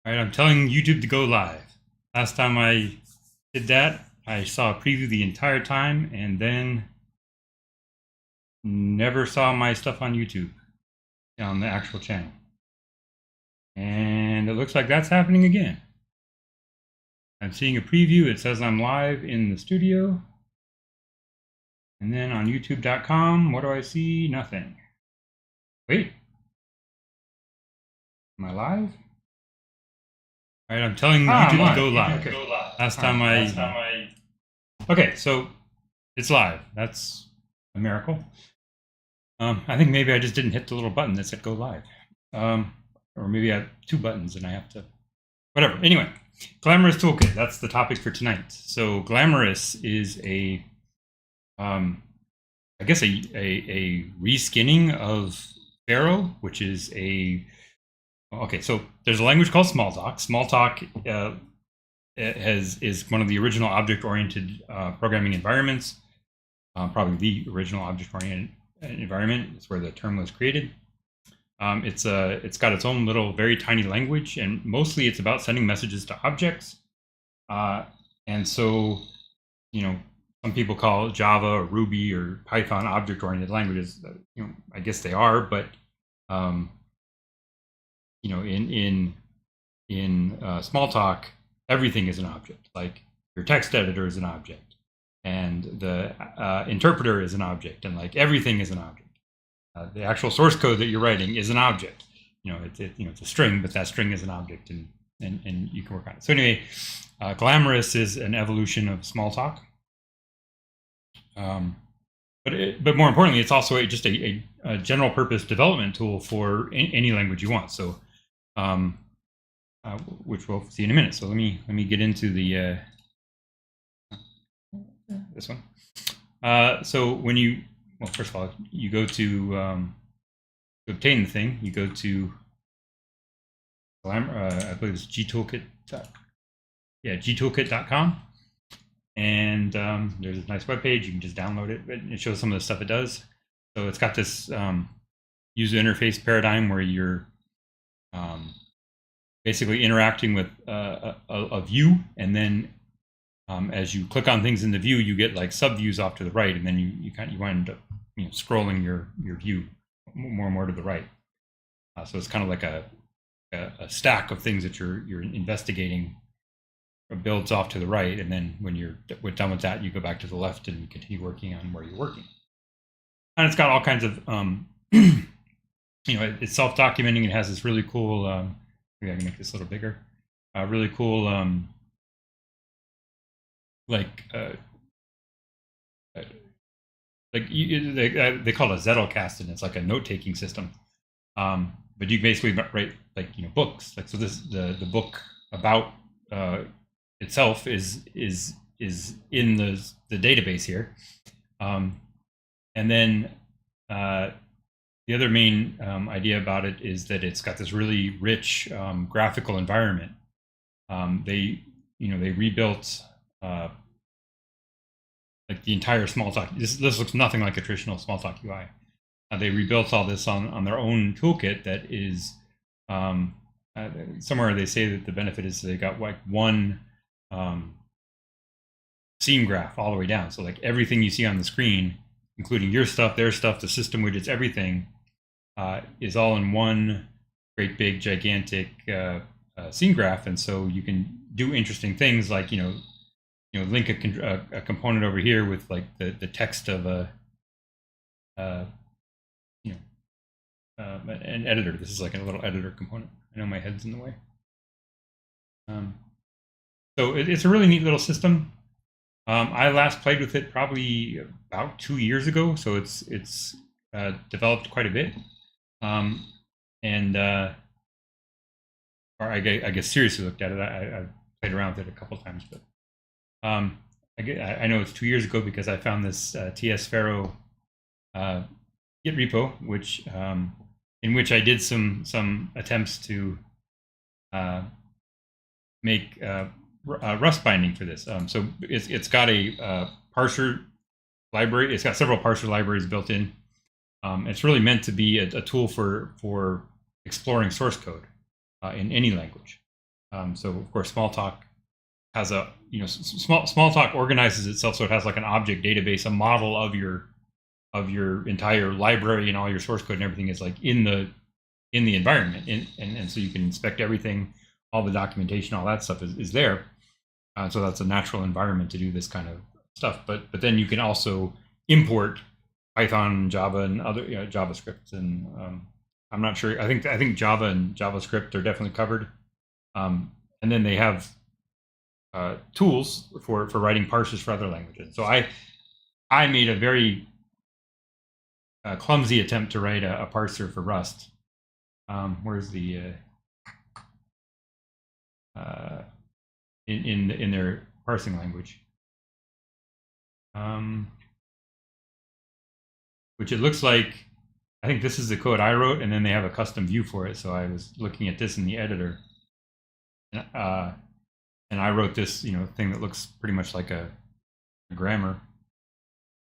All right, I'm telling YouTube to go live. Last time I did that, I saw a preview the entire time and then never saw my stuff on YouTube on the actual channel. And it looks like that's happening again. I'm seeing a preview. It says I'm live in the studio. And then on youtube.com, what do I see? Nothing. Wait. Am I live? All right, I'm telling YouTube to go live. Okay. Last time I... Okay, so it's live. That's a miracle. I think maybe I just didn't hit the little button that said go live. Or maybe I have two buttons and I have to... Whatever. Anyway, Glamorous Toolkit. That's the topic for tonight. So Glamorous is a... I guess a reskinning of Pharo, which is a... Okay, so there's a language called Smalltalk. Smalltalk is one of the original object-oriented programming environments, probably the original object-oriented environment. It's where the term was created. It's got its own little very tiny language, and mostly it's about sending messages to objects. And so, you know, some people call Java or Ruby or Python object-oriented languages. You know, I guess they are, but you know, in Smalltalk, everything is an object. Like your text editor is an object, and the interpreter is an object, and like everything is an object. The actual source code that you're writing is an object. You know, it's a string, but that string is an object, and you can work on it. So anyway, Glamorous is an evolution of Smalltalk. But more importantly, it's also just a general purpose development tool for any language you want. So, which we'll see in a minute. So let me get into the this one. So when you, well, first of all, you go to obtain the thing, you go to I believe it's gtoolkit. Yeah, gtoolkit.com. And there's a nice web page. You can just download it. It shows some of the stuff it does. So it's got this user interface paradigm where you're basically interacting with a view, and then as you click on things in the view, you get like subviews off to the right, and then you wind up scrolling your view more and more to the right. So it's kind of like a stack of things that you're investigating. Builds off to the right, and then when you're done with that, you go back to the left and continue working on where you're working. And it's got all kinds of, it's self-documenting. It has this really cool, maybe I can make this a little bigger, really cool, they call it a Zettelkasten, and it's like a note-taking system. But you basically write books. Like, so this the book about itself is in the database here, and then the other main idea about it is that it's got this really rich graphical environment. They rebuilt like the entire Smalltalk. This looks nothing like a traditional Smalltalk UI. They rebuilt all this on their own toolkit that is somewhere they say that the benefit is they got like one seam graph all the way down. So like everything you see on the screen, including your stuff, their stuff, the system widgets, everything is all in one great big gigantic seam graph. And so you can do interesting things like link a component over here with like the text of an editor. This is like a little editor component. I know my head's in the way. So it's a really neat little system. I last played with it probably about 2 years ago, so it's developed quite a bit. Or I guess seriously looked at it. I played around with it a couple times, but I know it's 2 years ago because I found this TS Pharo Git repo, in which I did some attempts to make Rust binding for this. So it's got a parser library. It's got several parser libraries built in. It's really meant to be a tool for exploring source code in any language. So of course, Smalltalk has a Smalltalk organizes itself so it has like an object database, a model of your entire library and all your source code and everything is like in the environment, and so you can inspect everything, all the documentation, all that stuff is there. So that's a natural environment to do this kind of stuff. But then you can also import Python, Java, and other JavaScript. And I'm not sure. I think Java and JavaScript are definitely covered. And then they have tools for writing parsers for other languages. So I made a very clumsy attempt to write a parser for Rust. Where's the in their parsing language, which it looks like. I think this is the code I wrote, and then they have a custom view for it. So I was looking at this in the editor, and I wrote this thing that looks pretty much like a grammar,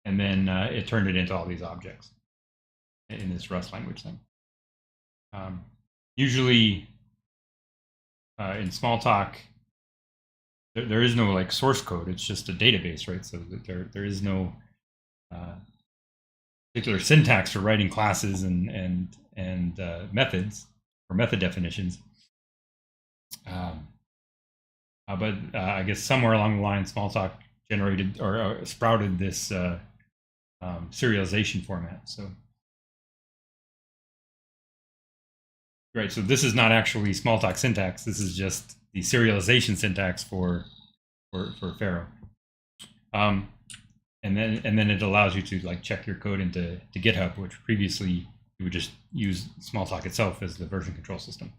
and then it turned it into all these objects in this Rust language thing. Usually in Smalltalk, there is no like source code. It's just a database, right? So there is no particular syntax for writing classes and methods or method definitions. But I guess somewhere along the line, Smalltalk generated or sprouted this serialization format. So. Right, so this is not actually Smalltalk syntax. This is just the serialization syntax for Pharo. And then it allows you to like check your code into GitHub, which previously you would just use Smalltalk itself as the version control system.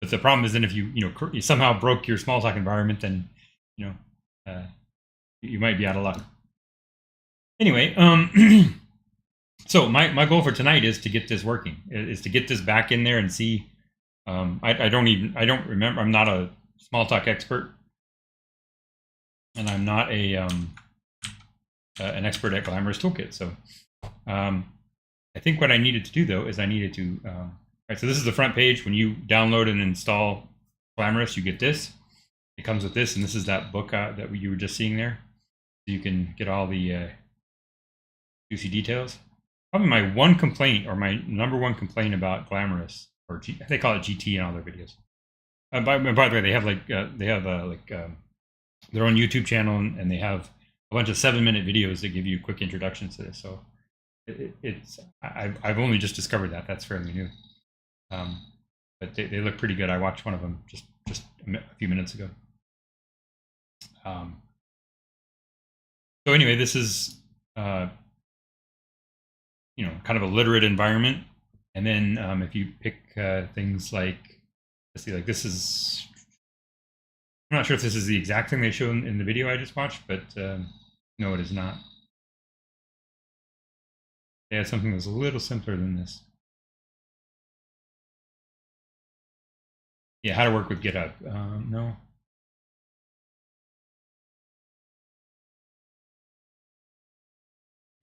But the problem is then if you somehow broke your Smalltalk environment, then you might be out of luck. Anyway, so my goal for tonight is to get this working, is to get this back in there and see. I don't remember. I'm not a Smalltalk expert, and I'm not an expert at Glamorous Toolkit. So I think what I needed to do though is I needed to. Right, so this is the front page. When you download and install Glamorous, you get this. It comes with this, and this is that book that you were just seeing there. So you can get all the juicy details. Probably my one complaint, or my number one complaint about Glamorous, or they call it GT in all their videos. By the way, they have their own YouTube channel, and they have a bunch of 7-minute videos that give you quick introductions to this. So I've only just discovered that. That's fairly new, but they look pretty good. I watched one of them just a few minutes ago. So anyway, this is kind of a literate environment. And then if you pick things like, let's see, like this is, I'm not sure if this is the exact thing they show in the video I just watched, but no, it is not. They had something that's a little simpler than this. Yeah, how to work with GitHub. No.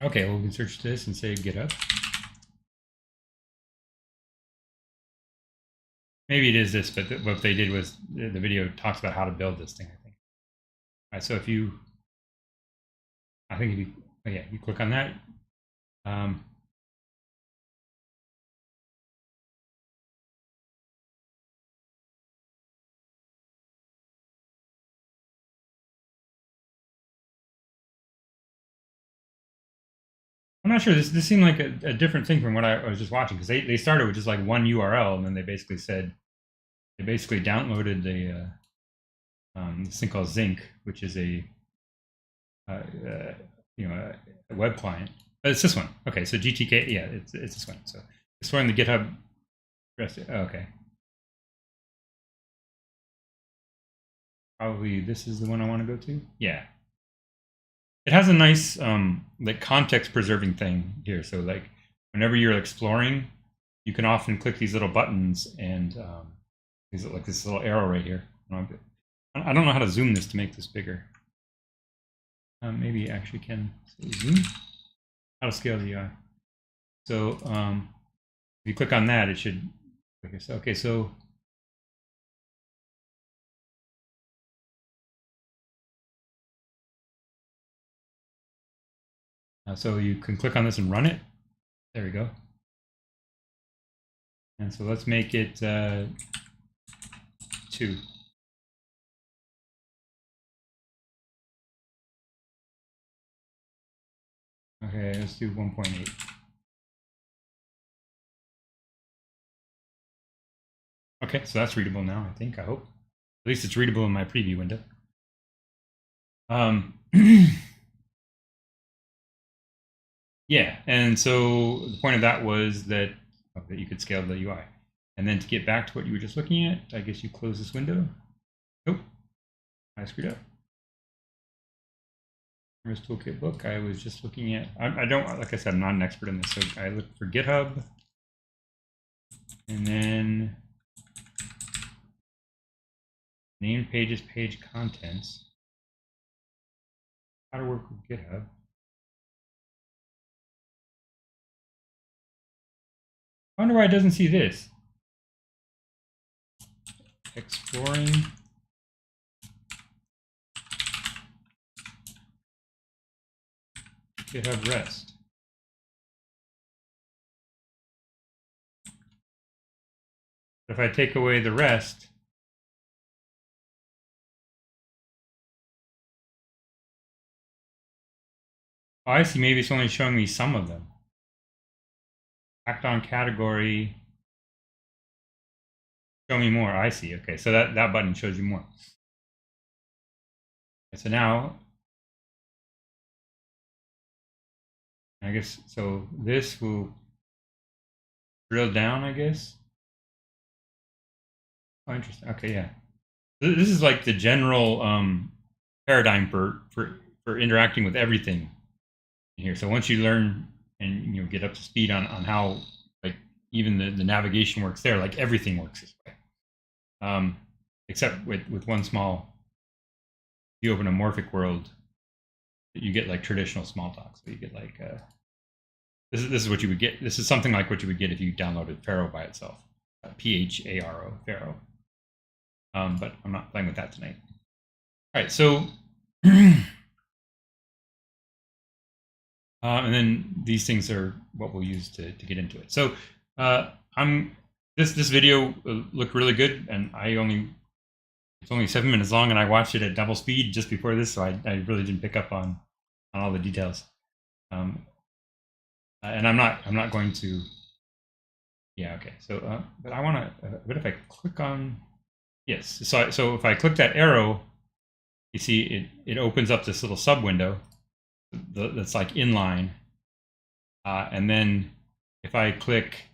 Okay, well, we can search this and say GitHub. Maybe it is this, but what they did was the video talks about how to build this thing, I think. All right, so if you, you click on that. I'm not sure. This seemed like a different thing from what I was just watching, because they started with just like one URL, and then they basically downloaded this thing called Zinc, which is a web client. But it's this one. Okay, so GTK, yeah, it's this one. So it's storing the GitHub. Okay. Probably this is the one I want to go to. Yeah. It has a nice like context preserving thing here. So like whenever you're exploring, you can often click these little buttons and like this little arrow right here. I don't know how to zoom this to make this bigger. Maybe I actually can zoom. How to scale the UI. So if you click on that, it should. Okay, so So you can click on this and run it. There we go. And so let's make it 2. Okay, let's do 1.8. Okay, so that's readable now, I think, I hope. At least it's readable in my preview window. Yeah, and so the point of that was that you could scale the UI. And then to get back to what you were just looking at, I guess you close this window. Nope, I screwed up. Glamorous Toolkit book. I was just looking at. I don't, like I said, I'm not an expert in this, so I looked for GitHub, and then name pages, page contents. How to work with GitHub. I wonder why it doesn't see this. Exploring GitHub REST. If I take away the REST, oh, I see. Maybe it's only showing me some of them. Act on category. Show me more. I see. Okay, so that button shows you more. Okay, so now, I guess, so this will drill down, I guess. Oh, interesting. Okay, yeah. This is like the general paradigm for interacting with everything in here. So once you learn and get up to speed on how like even the navigation works there, like everything works this way, except with one small. If you open a morphic world, you get like traditional Smalltalk. So you get like this is what you would get. This is something like what you would get if you downloaded Pharo by itself, Pharo, Pharo. But I'm not playing with that tonight. All right, so and then these things are what we'll use to get into it. So this video looked really good, and it's only 7 minutes long, and I watched it at double speed just before this, so I really didn't pick up on all the details. And I'm not going to. Yeah, okay. So, but I want to. But if I click on, yes. So if I click that arrow, you see it opens up this little sub window that's like inline, and then if I click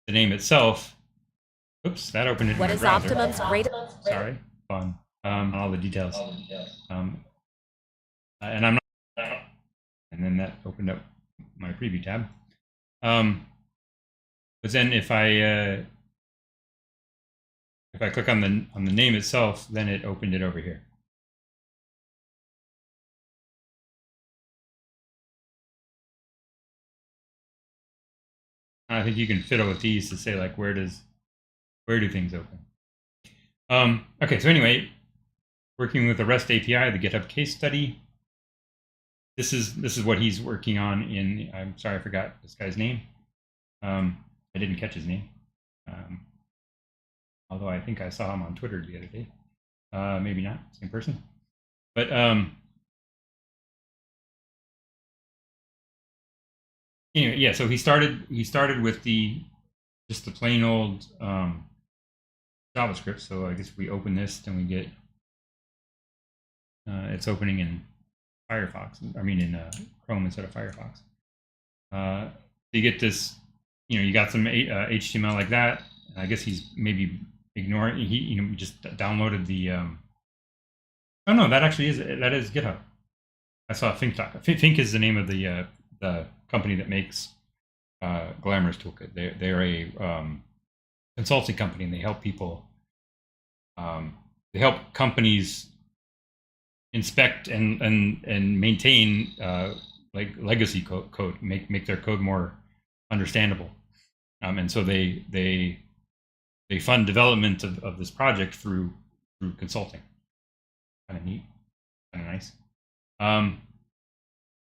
the name itself, oops, that opened it. What is Optimum's great? Sorry, fun. All the details. And I'm not. And then that opened up my preview tab. But then if I click on the name itself, then it opened it over here. I think you can fiddle with these to say like where do things open. Okay, so anyway, working with the REST API, the GitHub case study. This is what he's working on in. I'm sorry, I forgot this guy's name. I didn't catch his name. Although I think I saw him on Twitter the other day. Maybe not, same person. But anyway, yeah. So he started with just the plain old JavaScript. So I guess if we open this, then we get it's opening in Firefox. I mean in Chrome instead of Firefox. You get this. You got some HTML like that. I guess he's maybe ignoring. He just downloaded the. Oh no, that is GitHub. I saw Fink talk. Fink is the name of the company that makes Glamorous Toolkit. They're a consulting company, and they help people. They help companies inspect and maintain like legacy code, make their code more understandable, and so they fund development of this project through consulting. Kind of neat, kind of nice.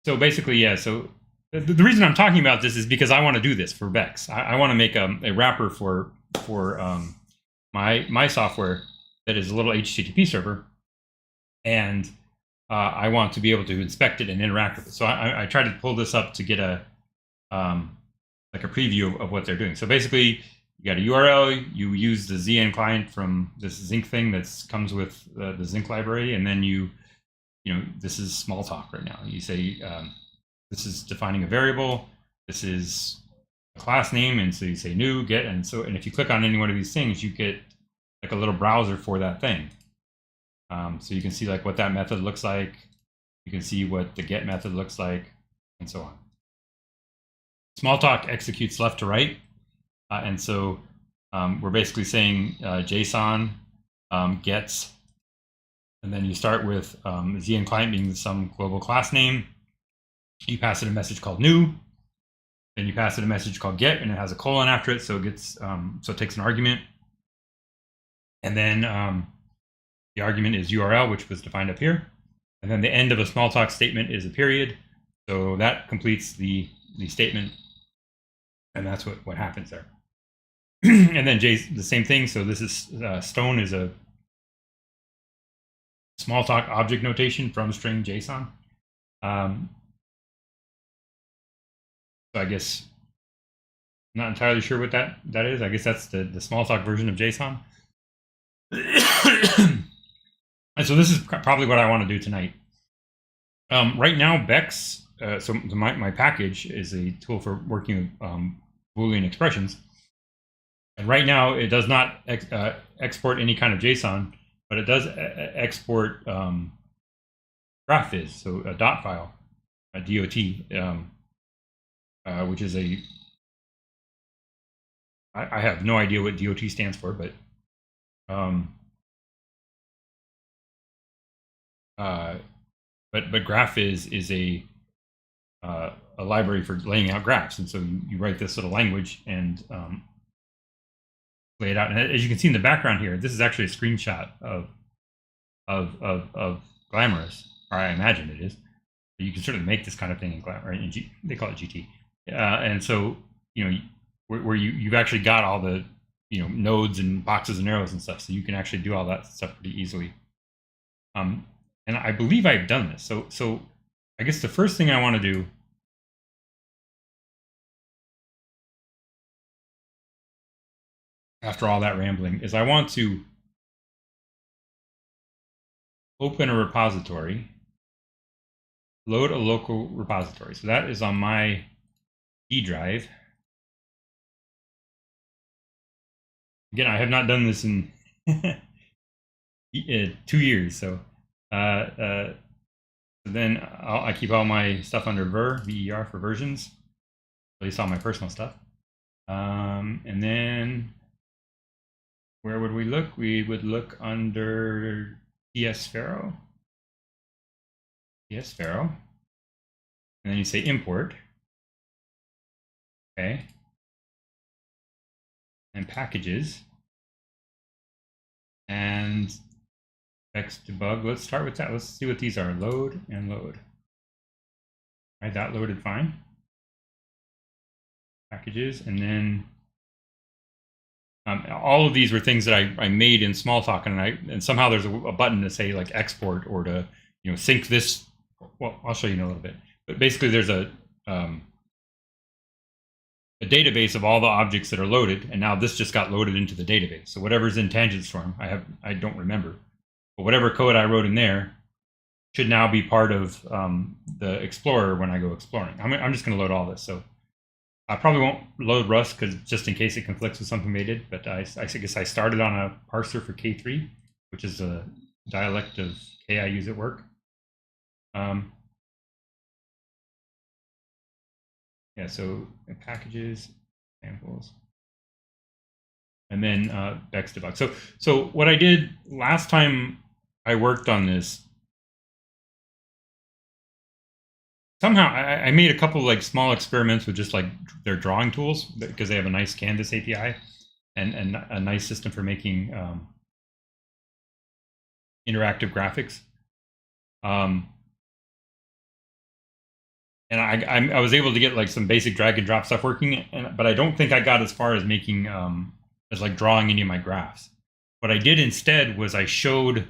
So basically, yeah. So the reason I'm talking about this is because I want to do this for Bex. I want to make a wrapper for my software that is a little HTTP server, and I want to be able to inspect it and interact with it. So I tried to pull this up to get a like a preview of what they're doing. So basically, you got a URL. You use the ZN client from this Zinc thing that comes with the Zinc library, and then you know, this is small talk right now. You say this is defining a variable. This is a class name, and so you say new, get, and if you click on any one of these things, you get like a little browser for that thing. So you can see like what that method looks like. You can see what the get method looks like, and so on. Smalltalk executes left to right, and so we're basically saying JSON gets, and then you start with ZN client being some global class name. You pass it a message called new, then you pass it a message called get, and it has a colon after it, so it gets so it takes an argument, and then the argument is URL, which was defined up here, and then the end of a Smalltalk statement is a period, so that completes the statement, and that's what happens there. And then the same thing. So this is stone is a Smalltalk object notation from string JSON. So I guess I'm not entirely sure what that is. I guess that's the Smalltalk version of JSON. And so this is probably what I want to do tonight. Right now, Bex, so my package is a tool for working with Boolean expressions. And right now, it does not export any kind of JSON, but it does export graph.viz, so a dot file, a DOT, which is I have no idea what DOT stands for, but graph.viz is a library for laying out graphs, and so you write this little language and lay it out. And as you can see in the background here, this is actually a screenshot of Glamorous, or I imagine it is. You can certainly make this kind of thing in Glamorous. They call it GT, and so you know where you've actually got all the nodes and boxes and arrows and stuff, so you can actually do all that stuff pretty easily. And I believe I've done this. So I guess the first thing I want to do after all that rambling is I want to open a repository, load a local repository. So that is on my D drive. Again, I have not done this in 2 years. So then I keep all my stuff under ver for versions, at least all my personal stuff. And then where would we look? We would look under tsphero. And then you say import. Okay. And packages. And Bex debug. Let's start with that. Let's see what these are. Load and load. All right, that loaded fine. Packages, and then all of these were things that I made in Smalltalk, and somehow there's a button to say like export or to sync this. Well, I'll show you in a little bit. But basically, there's a database of all the objects that are loaded, and now this just got loaded into the database. So whatever's in TangentsForm, I don't remember, but whatever code I wrote in there should now be part of the Explorer when I go exploring. I'm just going to load all this. So I probably won't load Rust because just in case it conflicts with something they did. But I guess I started on a parser for K3, which is a dialect of K I use at work. Yeah, so packages, samples, and then Bex debug. So what I did last time I worked on this, somehow I made a couple like small experiments with just like their drawing tools because they have a nice Canvas API and a nice system for making interactive graphics. and I was able to get like some basic drag and drop stuff working, but I don't think I got as far as making as like drawing any of my graphs. What I did instead was I showed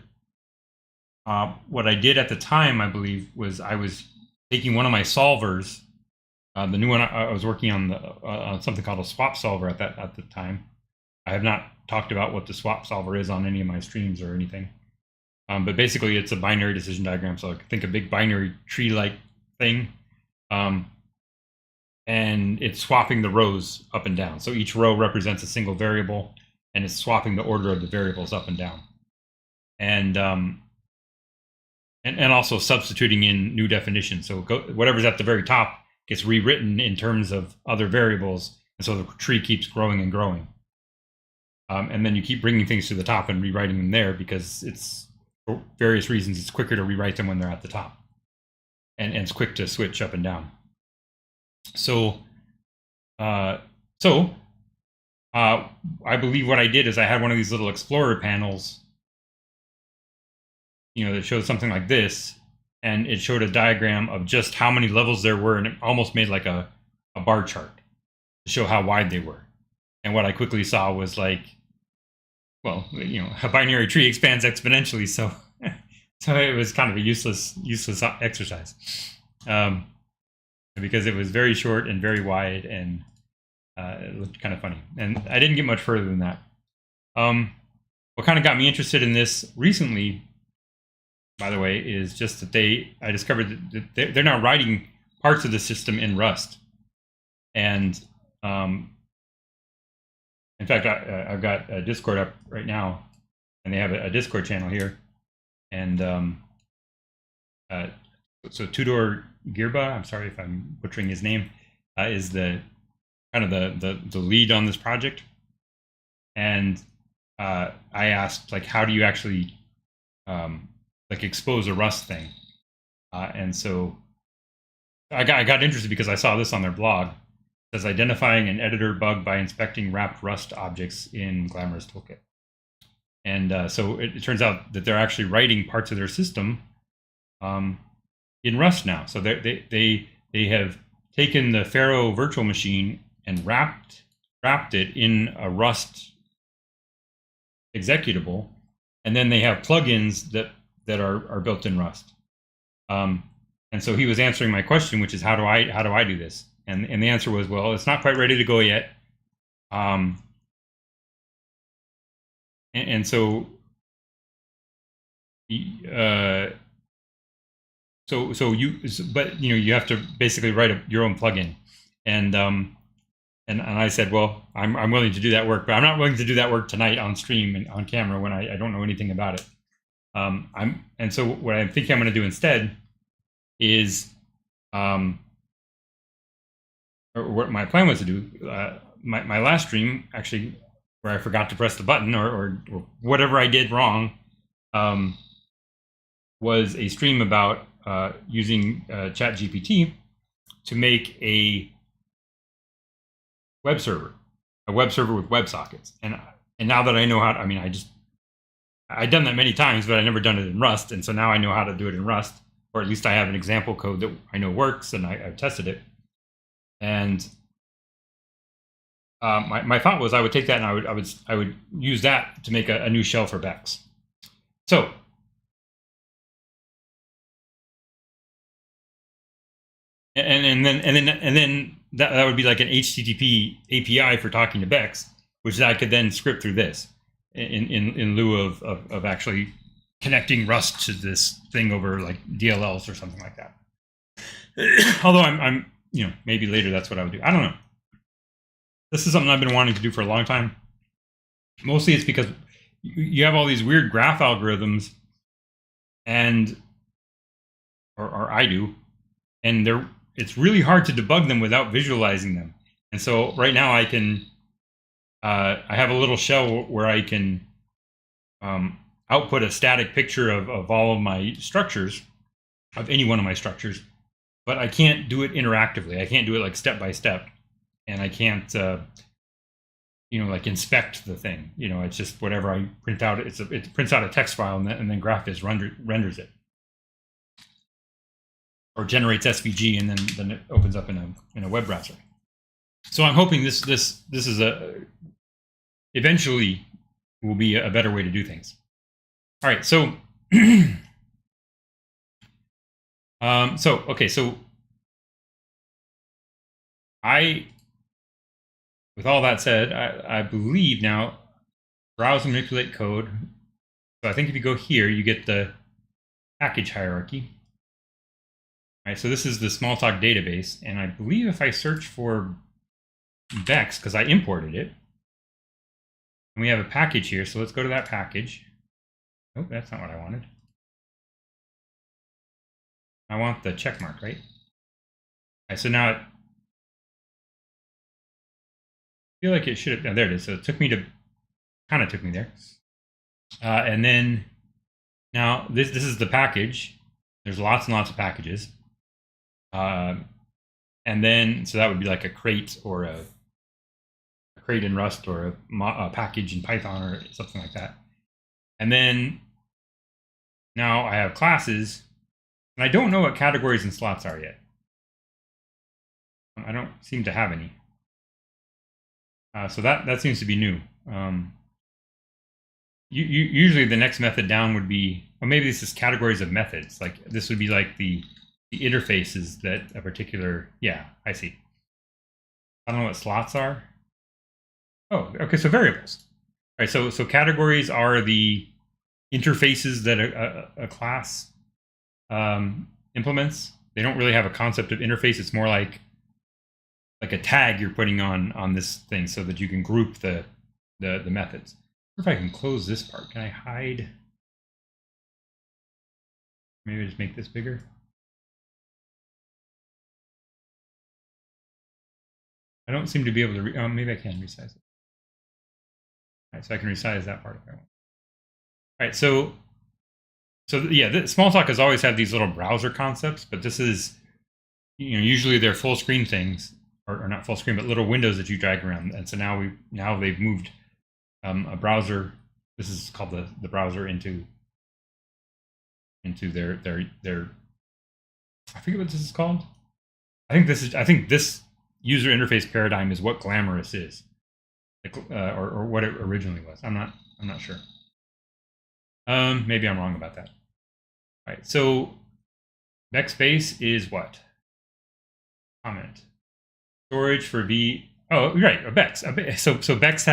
what I did at the time. I believe was I was taking one of my solvers, the new one I was working on something called a swap solver at the time. I have not talked about what the swap solver is on any of my streams or anything, but basically it's a binary decision diagram. So I think a big binary tree-like thing. And it's swapping the rows up and down. So each row represents a single variable, and it's swapping the order of the variables up and down. And also substituting in new definitions. So whatever's at the very top gets rewritten in terms of other variables, and so the tree keeps growing and growing. And then you keep bringing things to the top and rewriting them there, because it's, for various reasons, it's quicker to rewrite them when they're at the top. And it's quick to switch up and down. So, I believe what I did is I had one of these little Explorer panels, that showed something like this, and it showed a diagram of just how many levels there were, and it almost made like a bar chart to show how wide they were. And what I quickly saw was like, well, a binary tree expands exponentially, so it was kind of a useless exercise. Because it was very short and very wide, and it looked kind of funny. And I didn't get much further than that. What kind of got me interested in this recently, by the way, is just that I discovered that they're now writing parts of the system in Rust. And in fact, I've got a Discord up right now, and they have a Discord channel here. And so Tudor Girba, I'm sorry if I'm butchering his name, is the kind of the lead on this project. And I asked, like, how do you actually like expose a Rust thing? And so I got interested because I saw this on their blog. It says identifying an editor bug by inspecting wrapped Rust objects in Glamorous Toolkit. And so it turns out that they're actually writing parts of their system in Rust now. So they have taken the Pharaoh virtual machine and wrapped it in a Rust executable, and then they have plugins that are built in Rust. And so he was answering my question, which is how do I do this? And the answer was, well, it's not quite ready to go yet. And so but you have to basically write your own plugin. And I said, well, I'm willing to do that work, but I'm not willing to do that work tonight on stream and on camera when I don't know anything about it. And so what I think I'm going to do instead is, or what my plan was to do, my last stream, actually, where I forgot to press the button or whatever I did wrong, was a stream about using ChatGPT to make a web server with WebSockets. And now that I know how to, I'd done that many times, but I'd never done it in Rust. And so now I know how to do it in Rust, or at least I have an example code that I know works, and I've tested it. And my thought was I would take that and I would use that to make a new shell for Bex. So and then that would be like an HTTP API for talking to Bex, which I could then script through this in lieu of actually connecting Rust to this thing over like DLLs or something like that. Although I'm maybe later that's what I would do. I don't know. This is something I've been wanting to do for a long time. Mostly it's because you have all these weird graph algorithms, or I do, and it's really hard to debug them without visualizing them. And so right now I have a little shell where I can output a static picture of all of my structures, of any one of my structures, but I can't do it interactively. I can't do it like step by step, and I can't like inspect the thing. It's just whatever I print out. It prints out a text file, and then Graphviz renders it. or generates SVG, and then it opens up in a web browser. So I'm hoping this is eventually will be a better way to do things. All right, so so with all that said, I believe now browse and manipulate code. So I think if you go here, you get the package hierarchy. All right, so this is the Smalltalk database, and I believe if I search for Bex, because I imported it, and we have a package here, so let's go to that package. Oh, that's not what I wanted. I want the check mark, right? All right, so now I feel like it should have, oh, there it is. So it took me to, kind of took me there. And then now this is the package. There's lots and lots of packages. And then, so that would be like a crate or a crate in Rust or a package in Python or something like that. And then now I have classes, and I don't know what categories and slots are yet. I don't seem to have any. So that seems to be new. Usually the next method down would be, or maybe this is categories of methods. Like this would be like the interfaces that a particular, yeah, I see. I don't know what slots are. Oh, okay, so variables. All right, so categories are the interfaces that a class implements. They don't really have a concept of interface. It's more like a tag you're putting on this thing so that you can group the methods. If I can close this part, can I hide? Maybe just make this bigger. I don't seem to be able to, maybe I can resize it. All right, so I can resize that part if I want. All right, so yeah, Smalltalk has always had these little browser concepts, but this is, usually they're full screen things, or not full screen, but little windows that you drag around. And so now they've moved a browser. This is called the browser into their I forget what this is called. I think this user interface paradigm is what Glamorous is, or what it originally was. I'm not sure. Maybe I'm wrong about that. All right, so Backspace is what? Comment. Storage for V. Oh, right, Bex. So Bex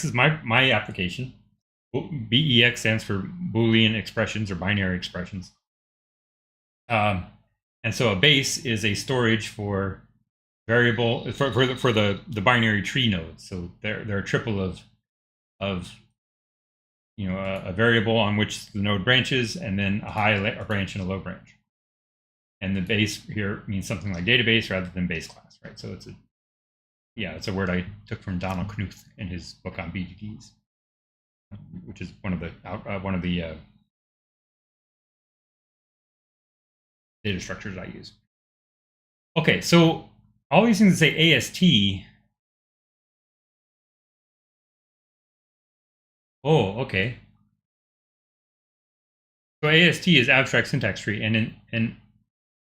is my application. BEX stands for Boolean expressions or binary expressions. And so a base is a storage for variable for the binary tree nodes. So they're a triple of a variable on which the node branches, and then a branch and a low branch. And the base here means something like database rather than base class, right? So it's a word I took from Donald Knuth in his book on BDDs, which is one of the data structures I use. Okay, so all these things that say AST. Oh, okay. So AST is abstract syntax tree, and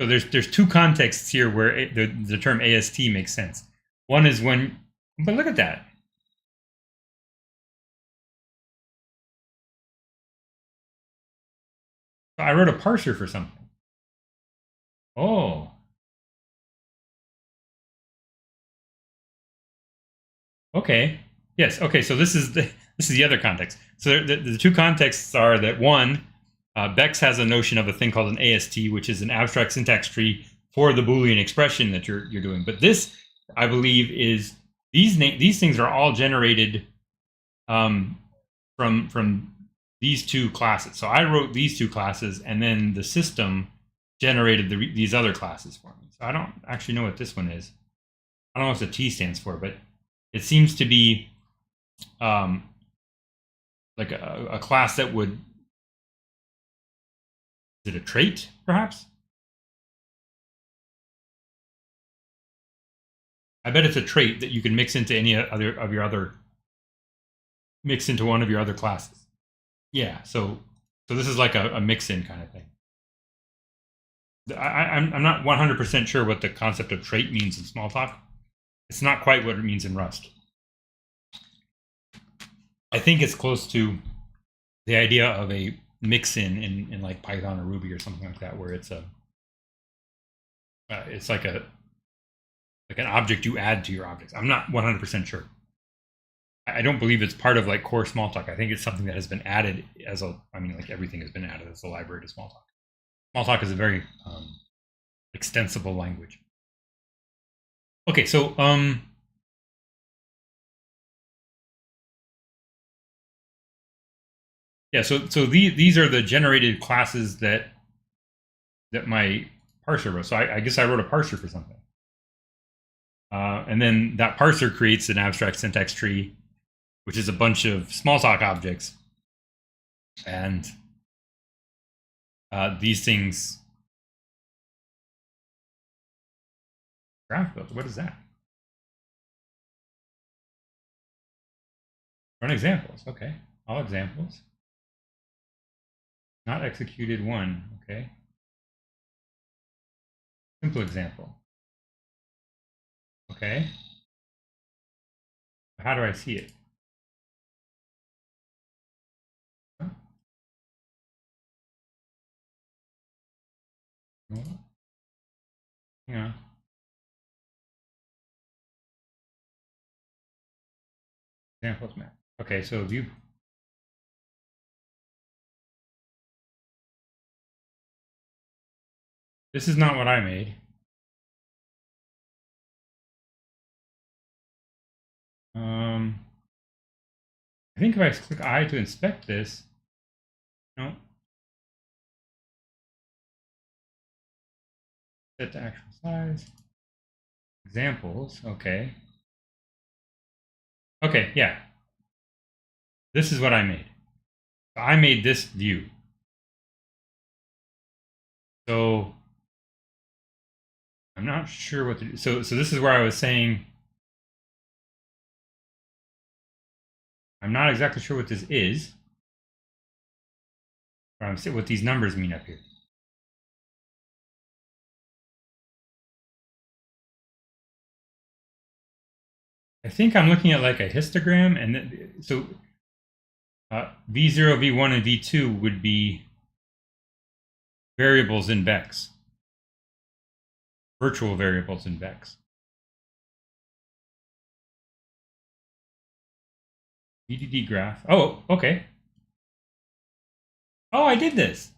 so there's two contexts here where the term AST makes sense. One is when, but look at that. I wrote a parser for something. Oh. Okay. Yes. Okay. So this is the other context. So the two contexts are that one, Bex has a notion of a thing called an AST, which is an abstract syntax tree for the Boolean expression that you're doing. But this, I believe, is these things are all generated from these two classes. So I wrote these two classes, and then the system generated these other classes for me. So I don't actually know what this one is. I don't know what the T stands for, but it seems to be like a class that would, is it a trait, perhaps? I bet it's a trait that you can mix into any other of your other, mix into one of your other classes. Yeah, so this is like a mix-in kind of thing. I'm not 100% sure what the concept of trait means in Smalltalk. It's not quite what it means in Rust. I think it's close to the idea of a mix-in in like Python or Ruby or something like that, where it's like an object you add to your objects. I'm not 100% sure. I don't believe it's part of like core Smalltalk. I think it's something that has been added as a. I mean, like everything has been added as a library to Smalltalk. Smalltalk is a very extensible language. Okay, so yeah, so these are the generated classes that my parser wrote. So I guess I wrote a parser for something, and then that parser creates an abstract syntax tree, which is a bunch of Smalltalk objects, and these things. Graphical. What is that? Run examples. Okay, all examples. Not executed one. Okay. Simple example. Okay. How do I see it? Hang on. Examples map. Okay, so view. This is not what I made. I think if I click I to inspect this, no. Set to actual size. Examples, okay. Okay, yeah. This is what I made. I made this view. So I'm not sure what to do. So this is where I was saying I'm not exactly sure what this is. Or I'm saying what these numbers mean up here. I think I'm looking at like a histogram, and so V0, V1, and V2 would be variables in Vex, virtual variables in Vex. BDD graph. Oh, okay. Oh, I did this.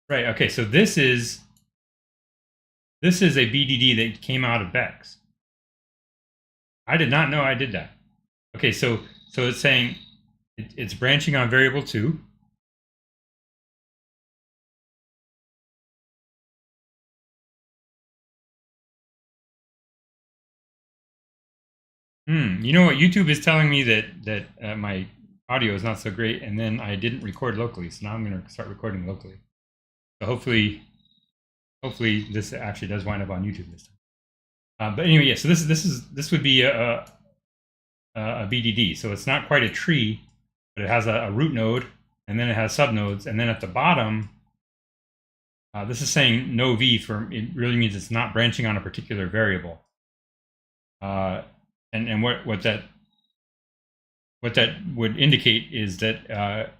Right. Okay. So this is a BDD that came out of Vex. I did not know I did that. Okay. So it's saying it's branching on variable 2. You know what? YouTube is telling me that my audio is not so great, and then I didn't record locally. So now I'm going to start recording locally. So hopefully this actually does wind up on YouTube this time. But anyway, yeah. So this would be a BDD. So it's not quite a tree, but it has a root node, and then it has subnodes, and then at the bottom, this is saying no V for it really means it's not branching on a particular variable. And what that would indicate is that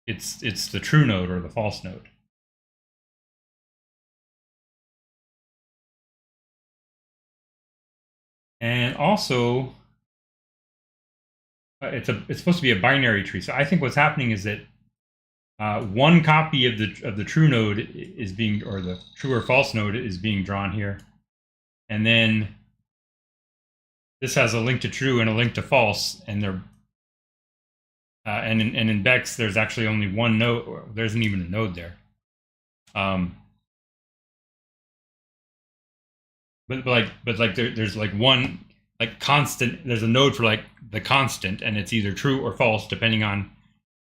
it's the true node or the false node. And also, it's supposed to be a binary tree. So I think what's happening is that one copy of the true node is being, or the true or false node is being drawn here, and then this has a link to true and a link to false, and they're and in Bex there's actually only one node. Or there isn't even a node there. But there's like one like constant. There's a node for like the constant, and it's either true or false depending on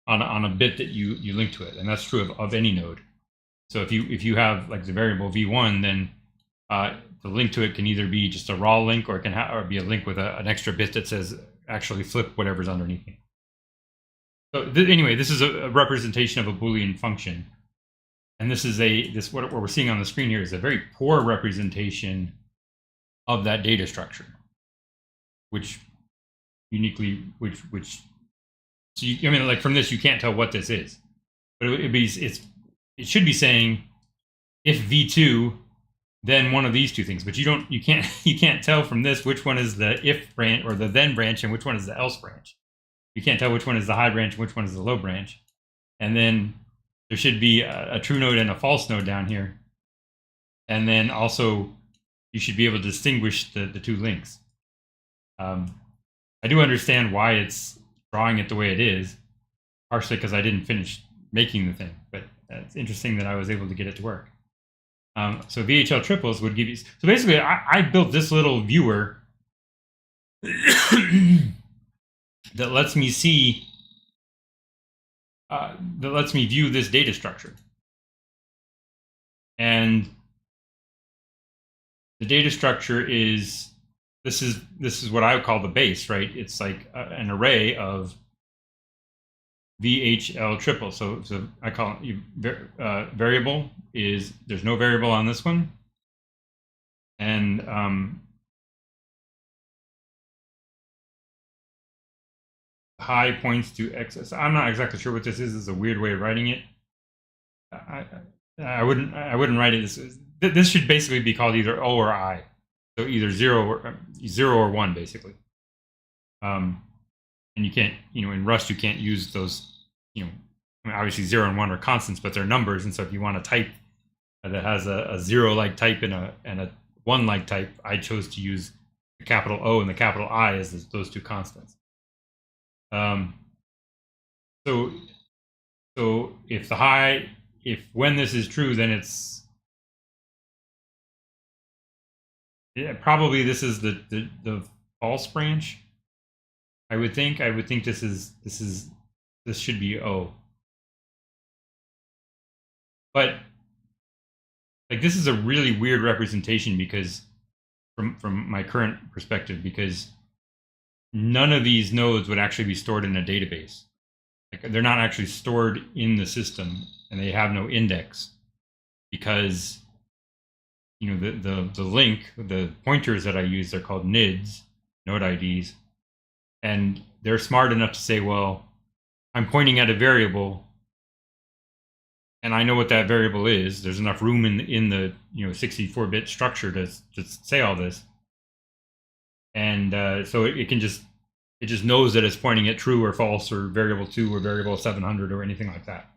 a bit that you link to it, and that's true of any node. So if you have like the variable v1, then the link to it can either be just a raw link, or it can or be a link with an extra bit that says actually flip whatever's underneath it. So anyway, this is a representation of a Boolean function. And this is what we're seeing on the screen here is a very poor representation of that data structure, which so I mean, like from this, you can't tell what this is, but it should be saying if v2, then one of these two things, but you can't tell from this which one is the if branch or the then branch and which one is the else branch. You can't tell which one is the high branch and which one is the low branch. And then there should be a true node and a false node down here. And then also you should be able to distinguish the two links. I do understand why it's drawing it the way it is, partially because I didn't finish making the thing, but it's interesting that I was able to get it to work. So VHL triples would give you, so basically I built this little viewer that lets me see, that lets me view this data structure. And the data structure is, this is what I would call the base, right? It's like an array of VHL triple. So I call it variable is, there's no variable on this one. And high points to x. So I'm not exactly sure what this is. It's a weird way of writing it. I wouldn't write it. This should basically be called either O or I. So either 0 or 1, basically. And you can't, in Rust, you can't use those, I mean, obviously 0 and 1 are constants, but they're numbers. And so if you want a type that has a 0-like type and a 1-like type, I chose to use the capital O and the capital I as those two constants. So when this is true, then it's, probably this is the false branch. I would think this should be O. But like this is a really weird representation because from my current perspective, because none of these nodes would actually be stored in a database. Like they're not actually stored in the system and they have no index because the link, the pointers that I use, they're called NIDs, node IDs, and they're smart enough to say, well, I'm pointing at a variable and I know what that variable is. There's enough room in the 64-bit structure to say all this. And so it just knows that it's pointing at true or false or variable 2 or variable 700 or anything like that.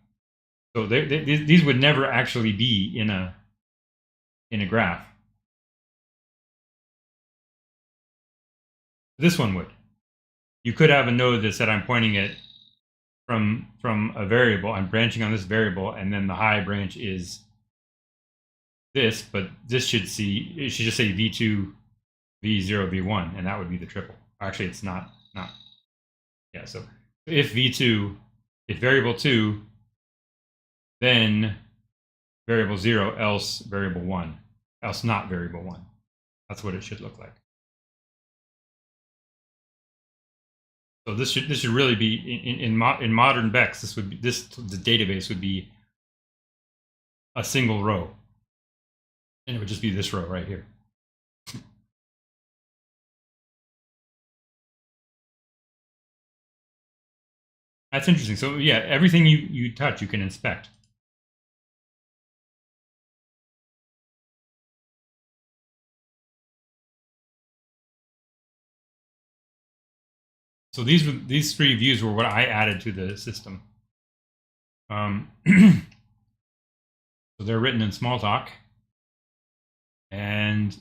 So these would never actually be in a graph. This one would. You could have a node that said I'm pointing it from a variable, I'm branching on this variable, and then the high branch is this, but it should just say v2, v0, v1, and that would be the triple. Actually, it's not. Yeah, so if v2, if variable 2, then variable 0, else variable 1, else not variable 1. That's what it should look like. So this should really be in modern Bex. The database would be a single row, and it would just be this row right here. That's interesting. So yeah, everything you touch, you can inspect. So these three views were what I added to the system. So they're written in Smalltalk, and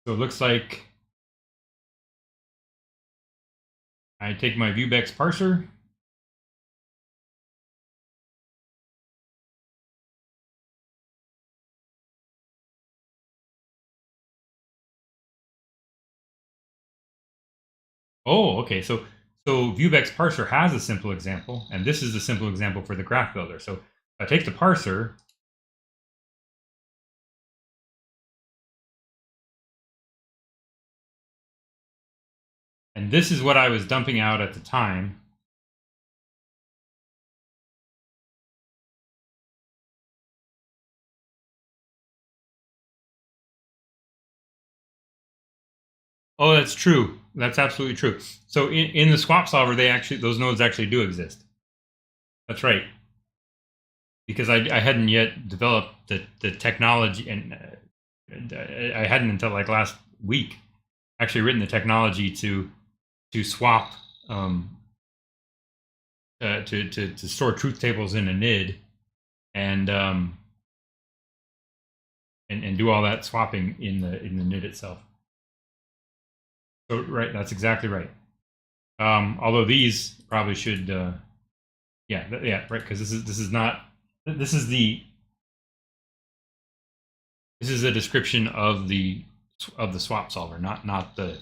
so it looks like I take my ViewBex parser. Oh, okay. So ViewBex parser has a simple example, and this is the simple example for the graph builder. So if I take the parser, And this is what I was dumping out at the time. Oh, that's true. That's absolutely true. So in the swap solver, those nodes actually do exist. That's right. Because I hadn't yet developed the technology, and I hadn't until like last week actually written the technology to swap to store truth tables in a NID and and do all that swapping in the NID itself. So right, that's exactly right. Although these probably should, yeah, right, because this is not this is a description of the swap solver, not the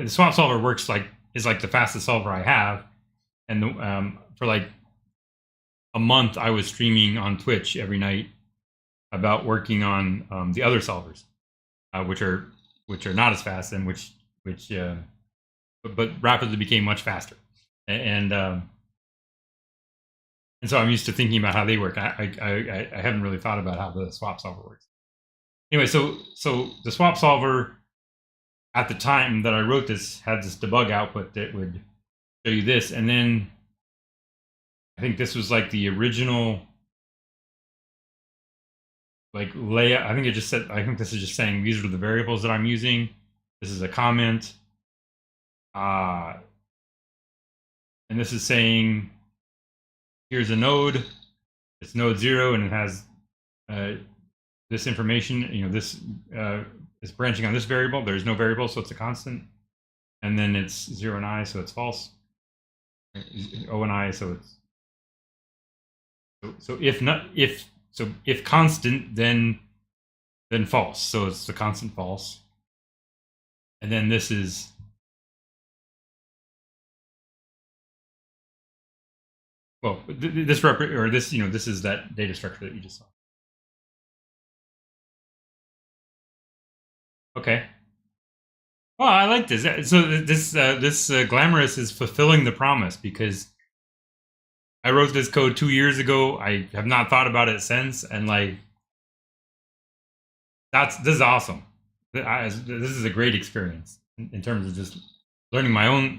swap solver works is like the fastest solver I have, and for like a month I was streaming on Twitch every night about working on the other solvers, which are not as fast and which but rapidly became much faster, and so I'm used to thinking about how they work. I haven't really thought about how the swap solver works. Anyway, so the swap solver at the time that I wrote this had this debug output that would show you this, and then I think this was like the original like layout. I think it just said, I think this is just saying these are the variables that I'm using. This is a comment. And this is saying, here's a node. It's node 0, and it has this information. You know, this is branching on this variable. There's no variable, so it's a constant. And then it's 0 and I, so it's false. O and I, so it's so if constant, then false. So it's the constant false. And then this is this this is that data structure that you just saw. Okay. Well, I like this. So this Glamorous is fulfilling the promise, because I wrote this code 2 years ago. I have not thought about it since, and like this is awesome. This is a great experience in terms of just learning my own,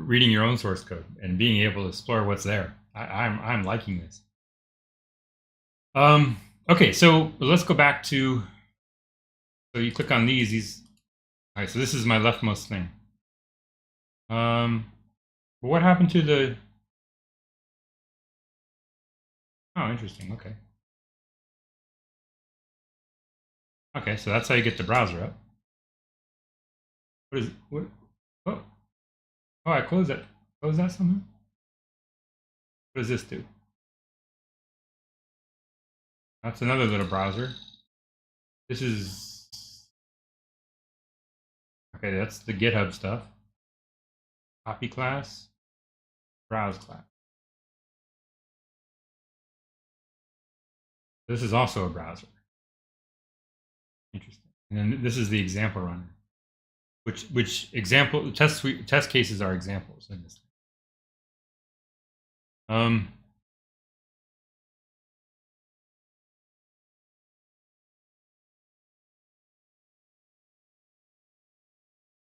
reading your own source code and being able to explore what's there. I'm liking this. Okay, so let's go back to. So you click on these. All right, so this is my leftmost thing. What happened to the? Oh, interesting. Okay. Okay, so that's how you get the browser up. What is what? Oh, I closed it. Close that somehow. What does this do? That's another little browser. This is okay. That's the GitHub stuff. Copy class, browse class. This is also a browser. Interesting. And then this is the example runner, which example test cases are examples in this.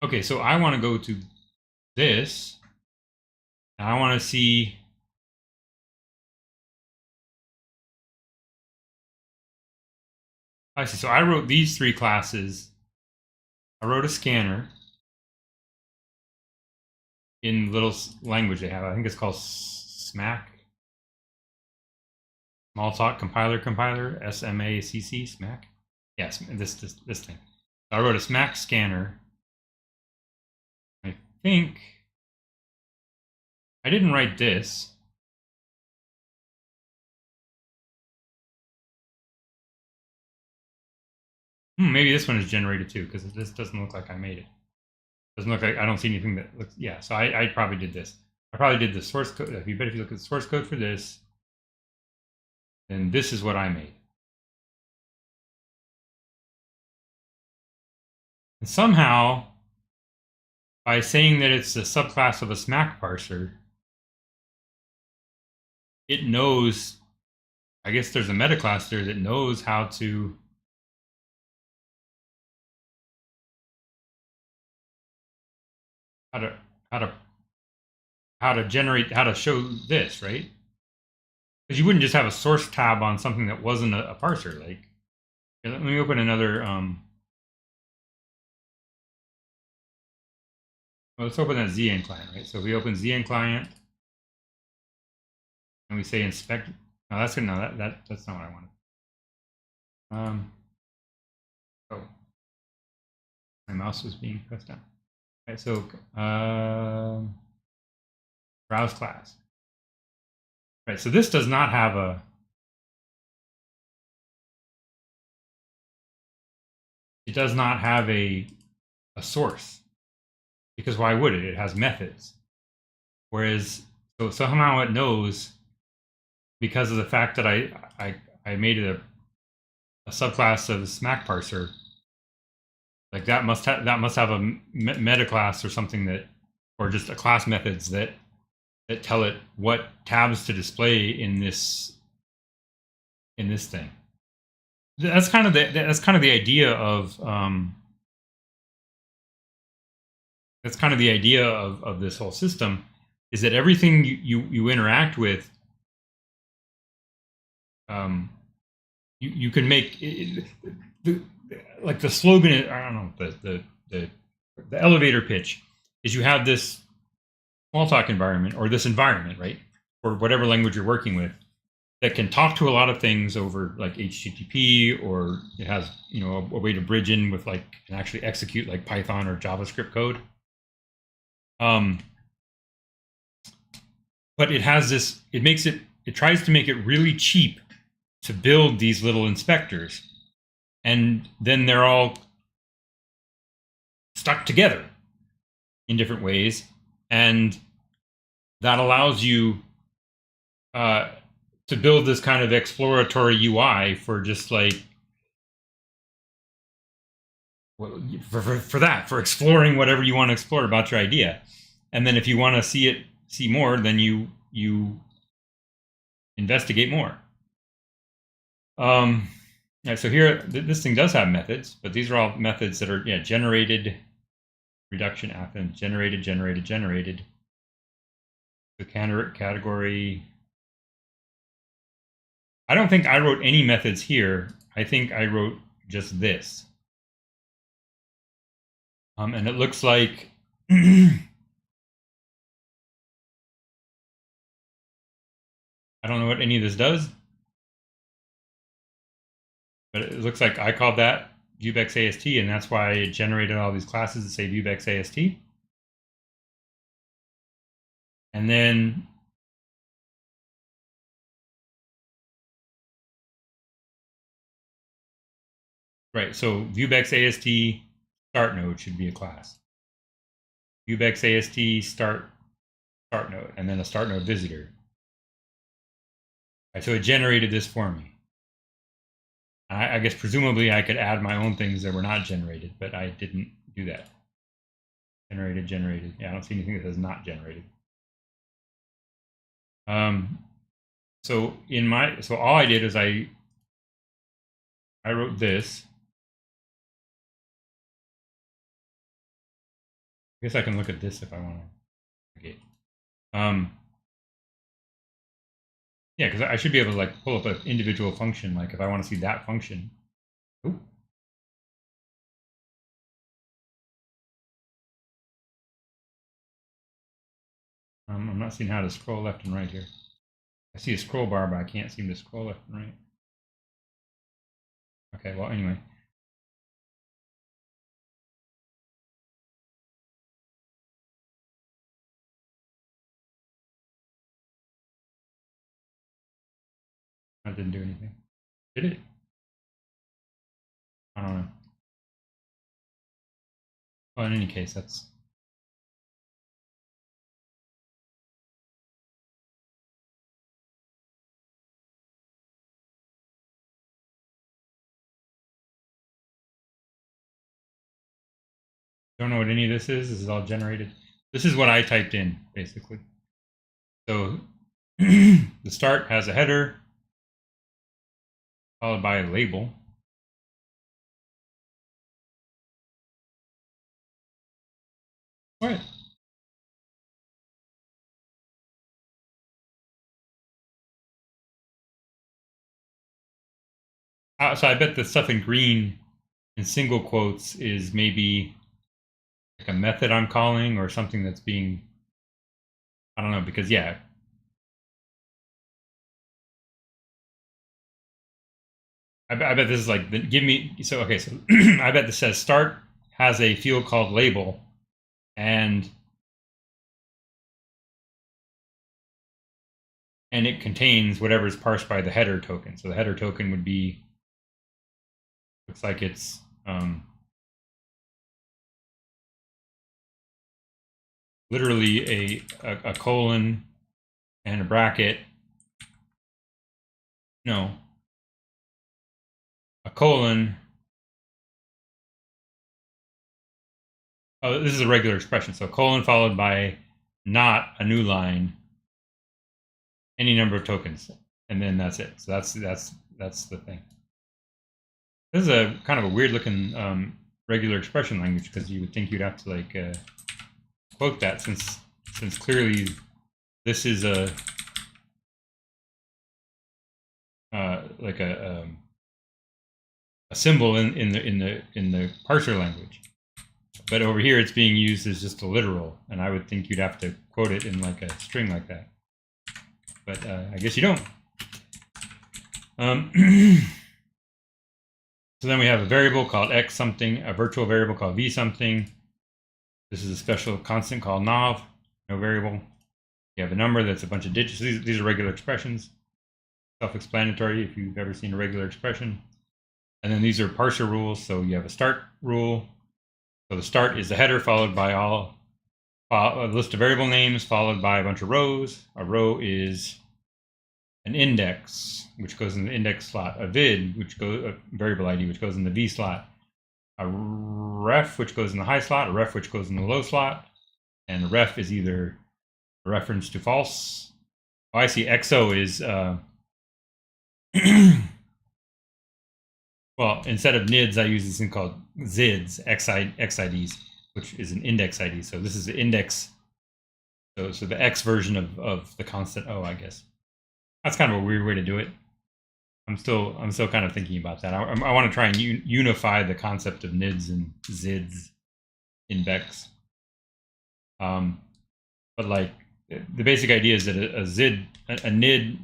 Okay, so I want to go to this, and I want to see. I see. So I wrote these 3 classes. I wrote a scanner in little language they have. I think it's called SMAC. Smalltalk compiler, SMACC, SMAC. Yes, this thing. So I wrote a SMAC scanner. I think I didn't write this. Maybe this one is generated too, because this doesn't look like I made it. Doesn't look like, I don't see anything that looks. Yeah, so I probably did this. I probably did the source code. If you look at the source code for this, then this is what I made. And somehow, by saying that it's a subclass of a smack parser, it knows, I guess there's a metaclass there that knows how to how to how to how to show this, right? Because you wouldn't just have a source tab on something that wasn't a parser. Like, here, let me open another. Well, let's open that ZN client, right? So if we open ZN client and we say inspect. No, that's good. No, that's not what I wanted. Oh, my mouse was being pressed down. All right, so browse class. Right, so this does not have a. It does not have a source, because why would it? It has methods. Whereas, so somehow it knows, because of the fact that I made it a subclass of smack parser, like that must have a meta class or something that, or just a class methods that tell it what tabs to display in this thing. That's kind of the idea of that's kind of the idea of this whole system, is that everything you interact with, you can make like the slogan, I don't know, the elevator pitch is you have this small talk environment, or this environment, right, or whatever language you're working with, that can talk to a lot of things over like HTTP, or it has, you know, a way to bridge in with, like, and actually execute like Python or JavaScript code. But it has this, it tries to make it really cheap to build these little inspectors, and then they're all stuck together in different ways, and that allows you to build this kind of exploratory UI for just like, for exploring whatever you want to explore about your idea. And then if you want to see more, then you investigate more. Yeah, so here, this thing does have methods, but these are all methods that are, yeah, generated, reduction Athens, generated. The category. I don't think I wrote any methods here. I think I wrote just this. And it looks like I don't know what any of this does, but it looks like I called that Vubex AST, and that's why it generated all these classes that say Vubex AST. And then right, so Vubex AST start node should be a class. Vubex AST start node, and then a start node visitor. Right, so it generated this for me. I guess presumably I could add my own things that were not generated, but I didn't do that. Generated. Yeah, I don't see anything that says not generated. So all I did is I wrote this. I guess I can look at this if I want to. Okay. Yeah, because I should be able to like pull up an individual function. Like if I want to see that function. Ooh. I'm not seeing how to scroll left and right here. I see a scroll bar, but I can't seem to scroll left and right. Okay, well, anyway. That didn't do anything. Did it? I don't know. Well, in any case, that's Don't know what any of this is. This is all generated. This is what I typed in, basically. So the start has a header, followed by a label. What? So I bet the stuff in green in single quotes is maybe like a method I'm calling or something that's being, I don't know, because yeah. I bet this is like, give me, so, okay, so I bet this says start has a field called label and it contains whatever is parsed by the header token. So the header token would be, looks like it's, literally a colon and a bracket. No, a colon. Oh, this is a regular expression. So colon followed by not a new line, any number of tokens, and then that's it. So that's the thing. This is a kind of a weird looking regular expression language because you would think you'd have to like quote that since clearly this is a like a symbol in the parser language, but over here it's being used as just a literal, and I would think you'd have to quote it in like a string like that, but I guess you don't. So then we have a variable called x something, a virtual variable called v something. This is a special constant called nav, no variable. You have a number that's a bunch of digits. These are regular expressions. Self-explanatory if you've ever seen a regular expression. And then these are parser rules. So you have a start rule. So the start is the header followed by a list of variable names followed by a bunch of rows. A row is an index, which goes in the index slot, a vid, which goes a variable ID, which goes in the v slot, a ref, which goes in the high slot, a ref, which goes in the low slot, and the ref is either a reference to false. Oh, I see. XO is well, instead of NIDs, I use this thing called ZIDs, XIDs, which is an index ID. So this is the index. So the X version of the constant O, I guess. That's kind of a weird way to do it. I'm still kind of thinking about that. I want to try and unify the concept of NIDs and ZIDs in Bex. But like the basic idea is that a ZID, a NID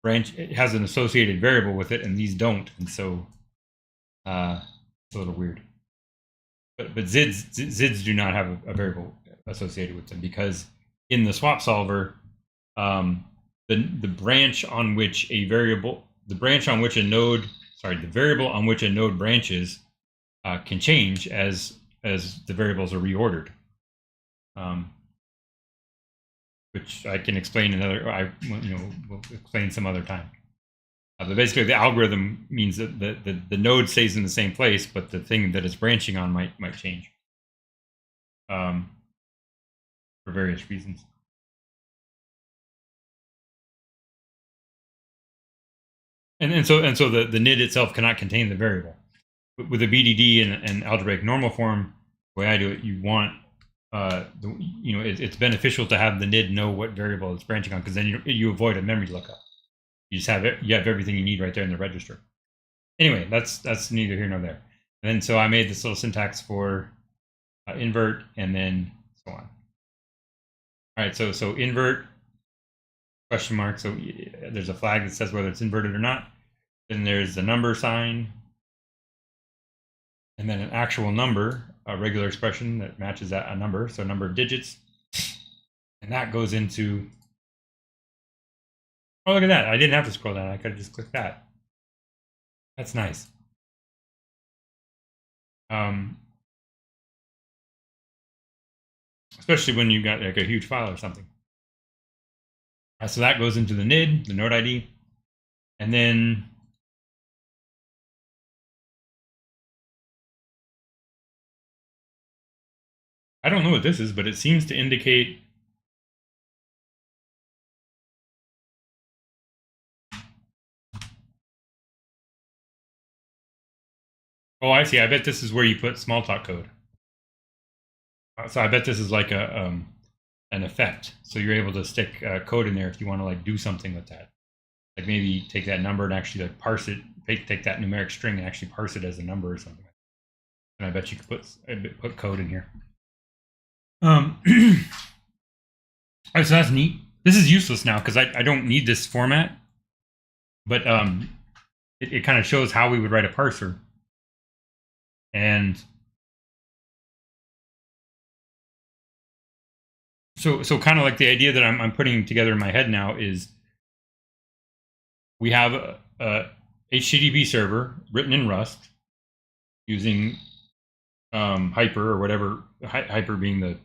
branch, it has an associated variable with it, and these don't, and so it's a little weird. But ZIDs do not have a variable associated with them because in the swap solver, the branch on which a variable, the variable on which a node branches can change as the variables are reordered. Which I can explain we'll explain some other time. But basically, the algorithm means that the node stays in the same place, but the thing that it's branching on might change for various reasons. And so the NID itself cannot contain the variable. With a BDD and algebraic normal form, the way I do it, you want it's beneficial to have the NID know what variable it's branching on, because then you avoid a memory lookup. You just have it. You have everything you need right there in the register. Anyway, that's neither here nor there. And then so I made this little syntax for invert, and then so on. All right, so invert question mark. So there's a flag that says whether it's inverted or not. Then there's the number sign, and then an actual number, a regular expression that matches a number, so a number of digits, and that goes into. Oh, look at that! I didn't have to scroll down. I could have just clicked that. That's nice. Especially when you got like a huge file or something. So that goes into the NID, the node ID, and then I don't know what this is, but it seems to indicate. Oh, I see. I bet this is where you put Smalltalk code. So I bet this is like an effect. So you're able to stick code in there if you want to like do something with that. Like maybe take that number and actually like parse it. Take that numeric string and actually parse it as a number or something. And I bet you could put code in here. All right, so that's neat. This is useless now because I don't need this format, but it kind of shows how we would write a parser. And so kind of like the idea that I'm putting together in my head now is we have a HTTP server written in Rust using Hyper or whatever, Hyper being the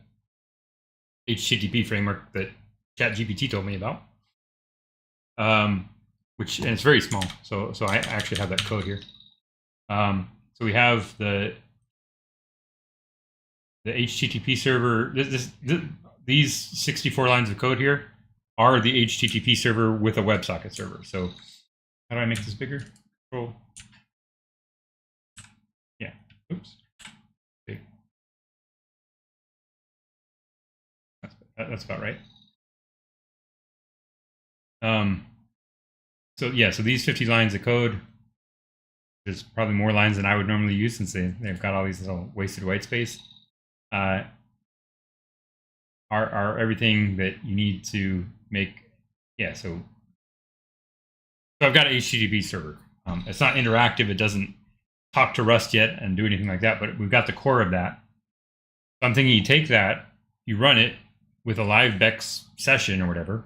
HTTP framework that ChatGPT told me about, and it's very small. So I actually have that code here. So we have the HTTP server. These 64 lines of code here are the HTTP server with a WebSocket server. So how do I make this bigger? Control. Yeah. Oops. Big. That's about right. So yeah, so these 50 lines of code, there's probably more lines than I would normally use since they've got all these little wasted white space, are everything that you need to make. Yeah, so I've got an HTTP server. It's not interactive. It doesn't talk to Rust yet and do anything like that, but we've got the core of that. So I'm thinking you take that, you run it with a live Bex session or whatever,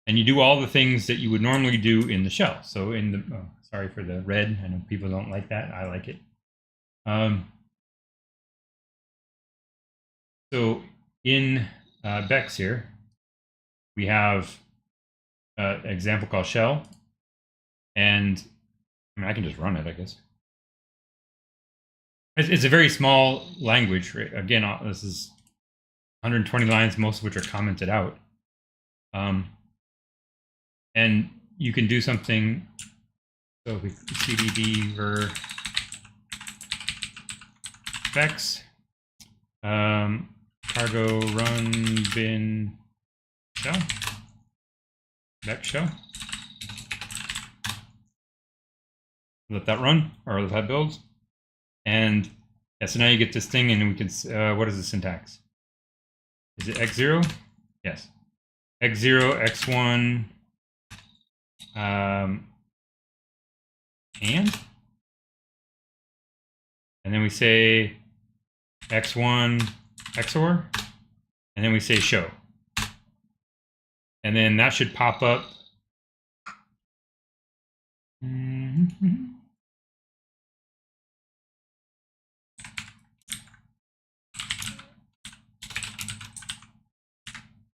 and you do all the things that you would normally do in the shell. So in the, sorry for the red. I know people don't like that. I like it. So in Bex here, we have an example called shell. And I mean, I can just run it, I guess. It's a very small language. Right? Again, this is 120 lines, most of which are commented out. And you can do something. So if we cdb ver Bex, cargo run bin shell, Bex shell. Let that run, or let that build. And yeah, so now you get this thing, and we can, what is the syntax? Is it x0? Yes. x0, x1, and then we say x1, XOR, and then we say show. And then that should pop up.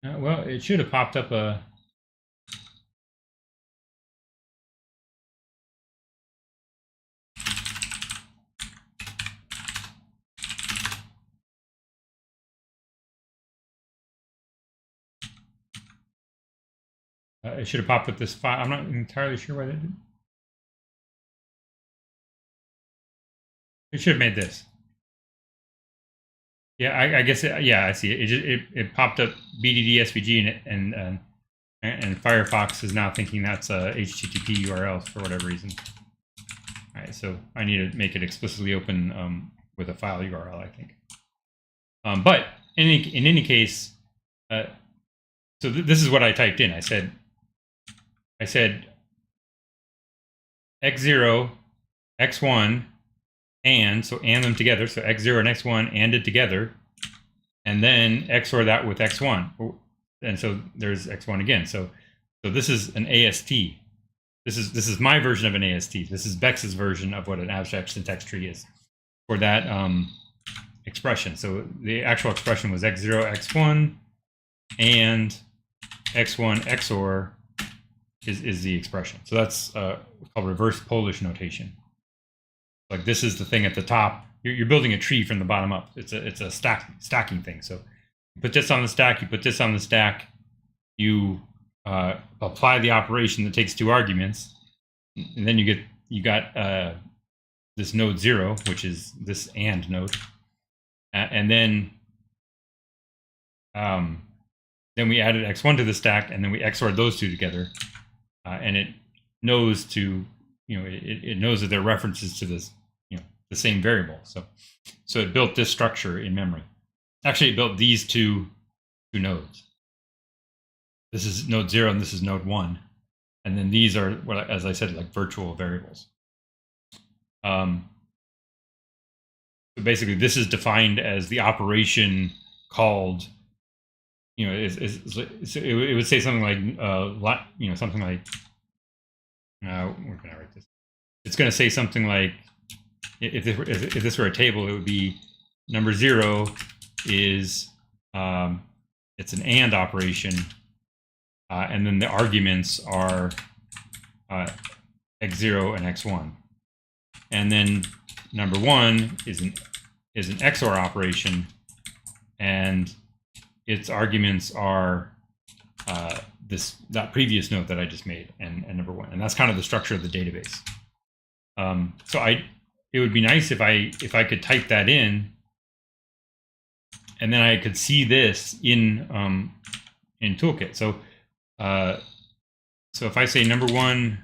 Well, it should have popped up a. It should have popped up this file. I'm not entirely sure why that did. It should have made this. Yeah, I guess. Yeah, I see it. It popped up BDD SVG and Firefox is now thinking that's a HTTP URL for whatever reason. All right, so I need to make it explicitly open with a file URL, I think. But in any case, so this is what I typed in. I said x0, x1, and so and them together. So x0 and x1 anded together, and then XOR that with x1. And so there's x1 again. So this is an AST. This is my version of an AST. This is Bex's version of what an abstract syntax tree is for that expression. So the actual expression was x0, x1, and x1 XOR is the expression. So that's called reverse Polish notation. Like this is the thing at the top. you're building a tree from the bottom up. It's a stacking thing. So you put this on the stack, you put this on the stack, you apply the operation that takes 2 arguments, and then you got this node 0, which is this AND node, and then we added x1 to the stack, and then we XORed those 2 together, and it knows to it knows that they're references to this the same variable. So it built this structure in memory. Actually, it built these two nodes. This is node 0 and this is node 1. And then these are, well, as I said, like virtual variables. So basically, this is defined as the operation called, it would say something like, something like, where can I write this? It's going to say something like, if this were a table, it would be number 0 is, it's an AND operation, and then the arguments are x0 and x1. And then number 1 is an XOR operation, and its arguments are that previous node that I just made, and number 1. And that's kind of the structure of the database. So it would be nice if I could type that in, and then I could see this in Toolkit. So if I say number 1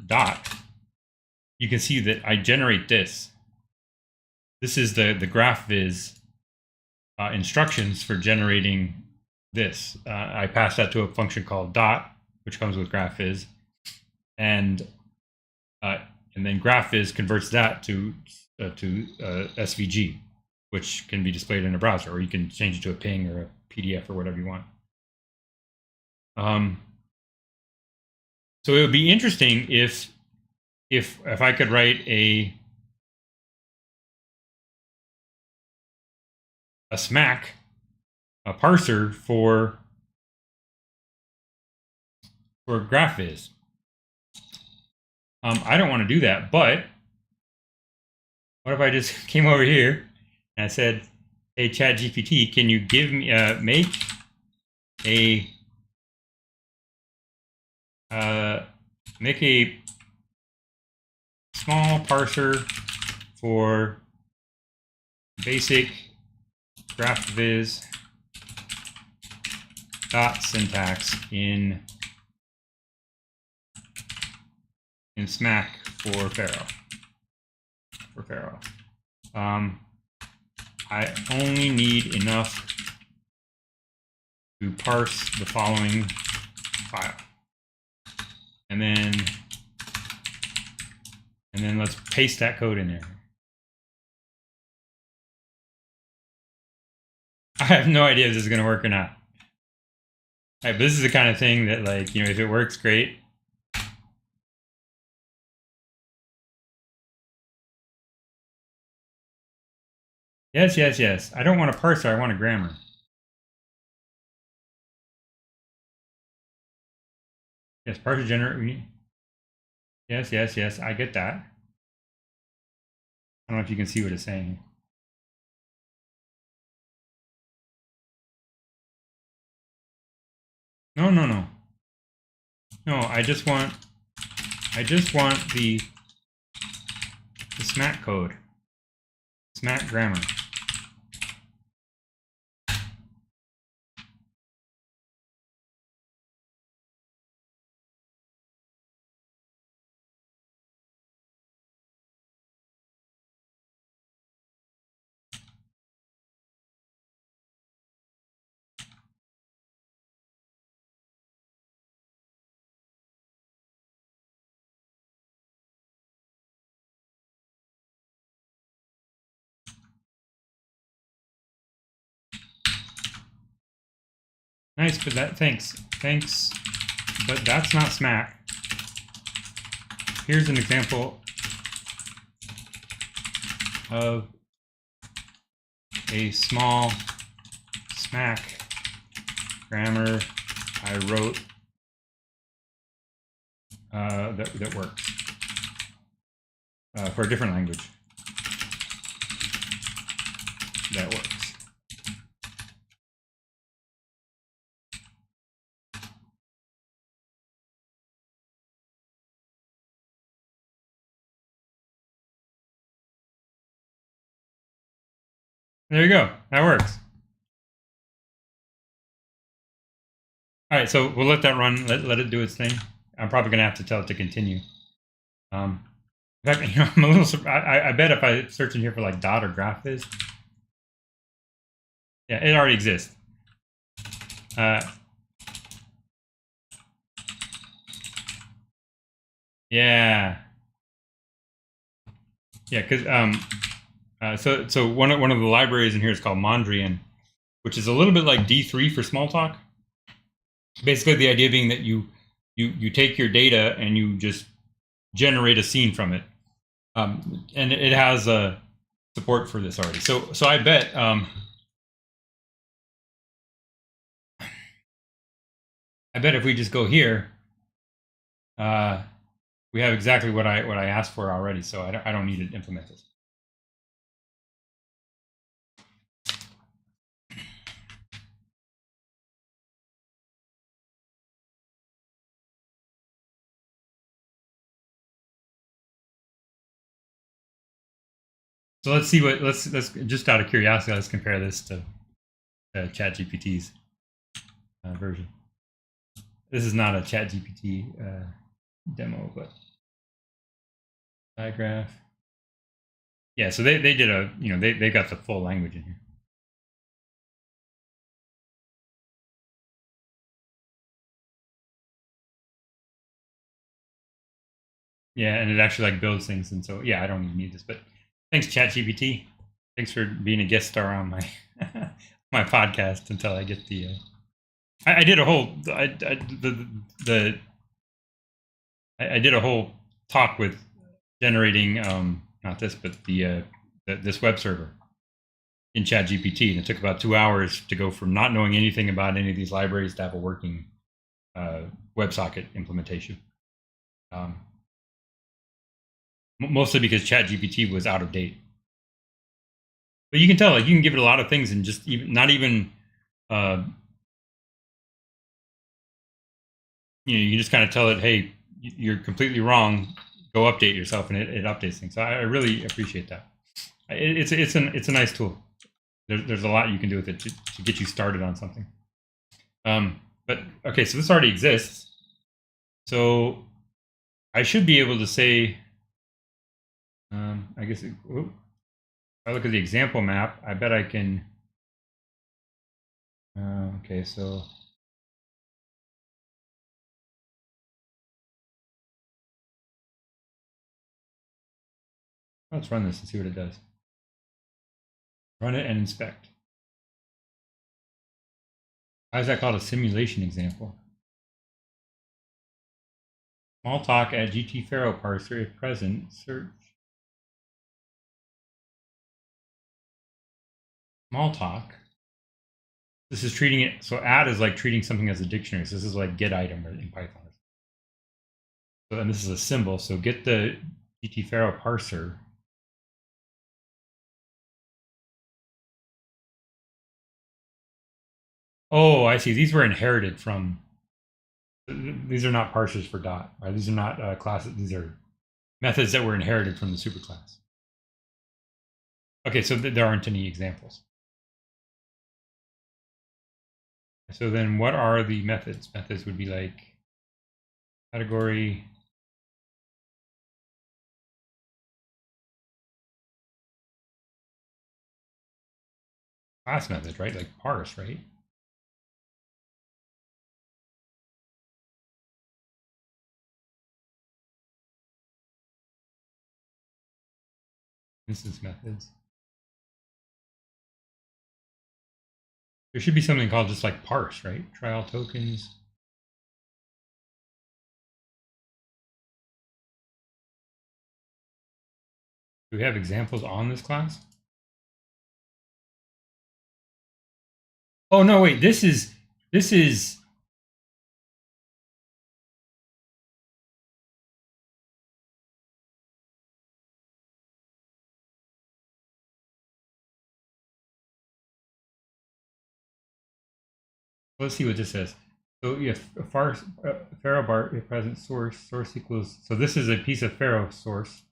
dot, you can see that I generate this. This is the GraphViz instructions for generating this. I pass that to a function called dot, which comes with GraphViz, and then GraphViz converts that to SVG, which can be displayed in a browser, or you can change it to a PNG or a PDF or whatever you want. So it would be interesting if I could write a SMAC, a parser for GraphViz. I don't want to do that, but what if I just came over here and I said, "Hey, ChatGPT, can you give me make a small parser for basic GraphViz dot syntax in SMAC for Pharaoh. I only need enough to parse the following file, and then let's paste that code in there." I have no idea if this is going to work or not. All right, but this is the kind of thing that, like, if it works, great. Yes. I don't want a parser, I want a grammar. Yes, parser generate. Yes, I get that. I don't know if you can see what it's saying. No. No, I just want the SMAC code. SMAC grammar. Nice, but thanks, but that's not SMAC. Here's an example of a small SMAC grammar I wrote that works for a different language. that works. There you go. That works. All right, so we'll let that run. Let it do its thing. I'm probably going to have to tell it to continue. In fact, you know, I'm a little surprised. I bet if I search in here for like dot or graph is, yeah, it already exists. Yeah, yeah, because so one of the libraries in here is called Mondrian, which is a little bit like D3 for Smalltalk. Basically, the idea being that you take your data and you just generate a scene from it, and it has support for this already. So I bet if we just go here, we have exactly what I asked for already. So I don't need to implement this. So let's see what let's just out of curiosity, let's compare this to ChatGPT's version. This is not a ChatGPT demo, but digraph. Yeah, so they did a, you know, they got the full language in here. Yeah, and it actually like builds things, and so yeah, I don't even need this. But thanks, ChatGPT. Thanks for being a guest star on my my podcast until I get the. I did a whole I did a whole talk with generating not this but this web server in ChatGPT, and it took about 2 hours to go from not knowing anything about any of these libraries to have a working WebSocket implementation. Mostly because ChatGPT was out of date. But you can tell, like, you can give it a lot of things and just even not even, you know, you can just kind of tell it, hey, you're completely wrong. Go update yourself, and it updates things. So I really appreciate that. It's a nice tool. There's a lot you can do with it to get you started on something. But okay, so this already exists. So I should be able to say, I guess, if I look at the example map, I bet I can. Okay, so let's run this and see what it does. Run it and inspect. Why is that called a simulation example? Smalltalk at GT parser if present. Search. Smalltalk. This is treating it, so add is like treating something as a dictionary. So this is like get item in Python. So then this is a symbol. So get the GT parser. Oh, I see. These were inherited from. These are not parsers for dot. Right? These are not classes. These are methods that were inherited from the superclass. Okay, so there aren't any examples. So then what are the methods? Methods would be like category. Class method, right? Like parse, right? Instance methods. There should be something called just like parse, right? Trial tokens. Do we have examples on this class? Oh no, wait, this is Let's see what this says. So if a Faro bar if present source equals, so this is a piece of Faro source.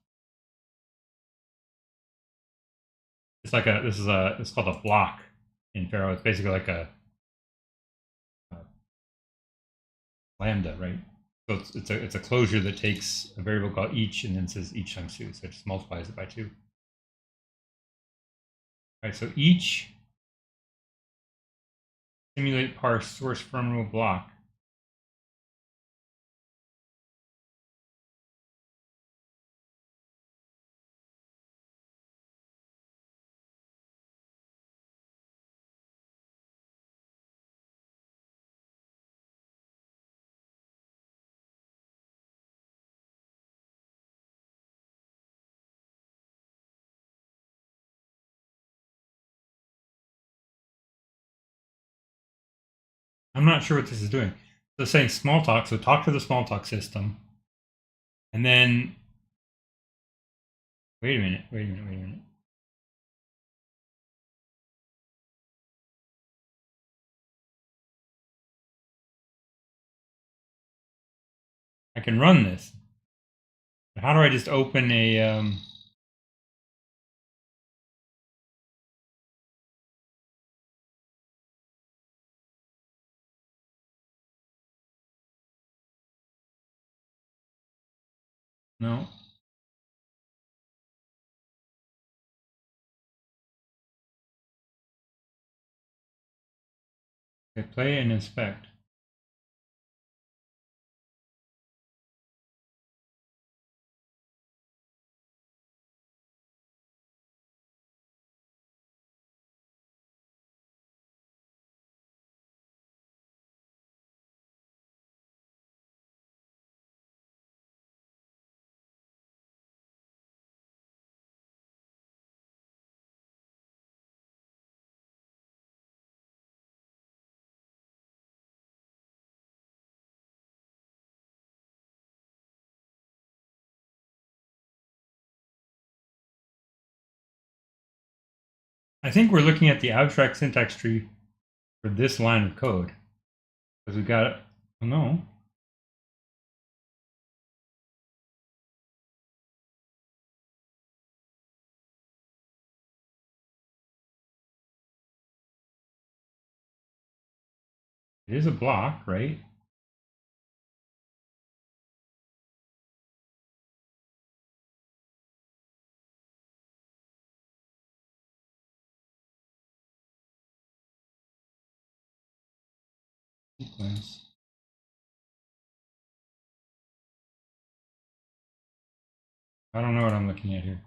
It's like it's called a block in Faro. It's basically like a lambda, right? So it's a closure that takes a variable called each and then says each times 2, so it just multiplies it by 2. All right, so each simulate parse source from rule block. I'm not sure what this is doing. So it's saying small talk, so talk to the small talk system. And then, wait a minute. I can run this. But how do I just open a, no. Okay, play and inspect. I think we're looking at the abstract syntax tree for this line of code. Because we got, oh no. It is a block, right? Sequence. I don't know what I'm looking at here.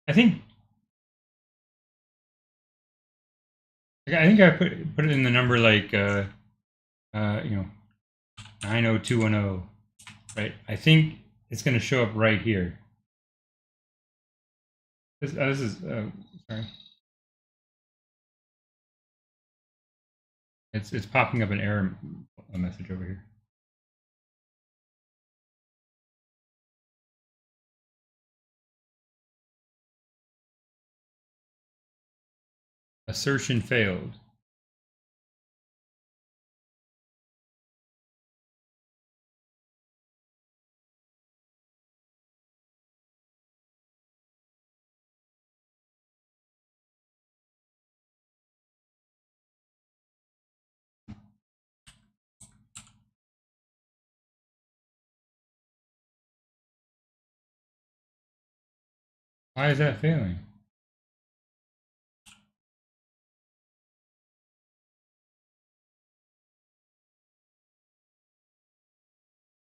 I think I put it in the number like you know 90210, right? I think it's going to show up right here. This is sorry. It's popping up an error message over here. Assertion failed. Why is that failing?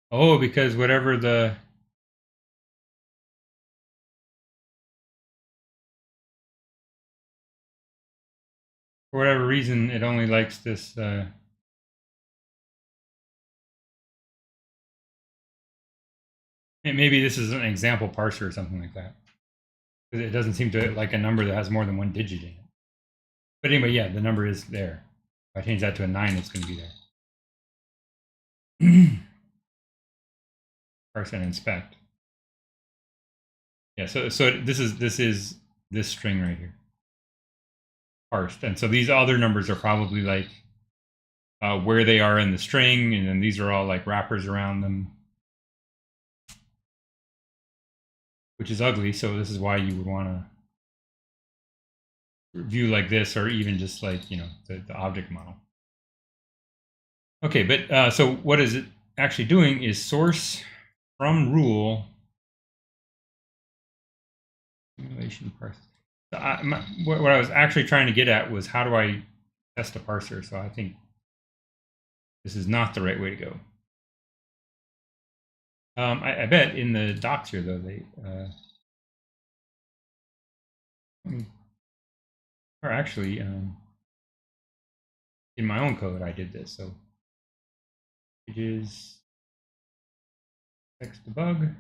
Oh, because whatever for whatever reason, it only likes this. I Maybe this is an example parser or something like that. It doesn't seem to like a number that has more than one digit in it. But anyway, yeah, the number is there. If I change that to a 9, it's going to be there. Parse and inspect. Yeah, so this is this string right here. Parsed. And so these other numbers are probably like where they are in the string, and then these are all like wrappers around them, which is ugly. So this is why you would want to view like this, or even just like, you know, the object model. Okay, but so what is it actually doing is source from rule simulation parse. So what I was actually trying to get at was how do I test a parser? So I think this is not the right way to go. I bet in the docs here, though, they or actually in my own code, I did this. So pages text debug.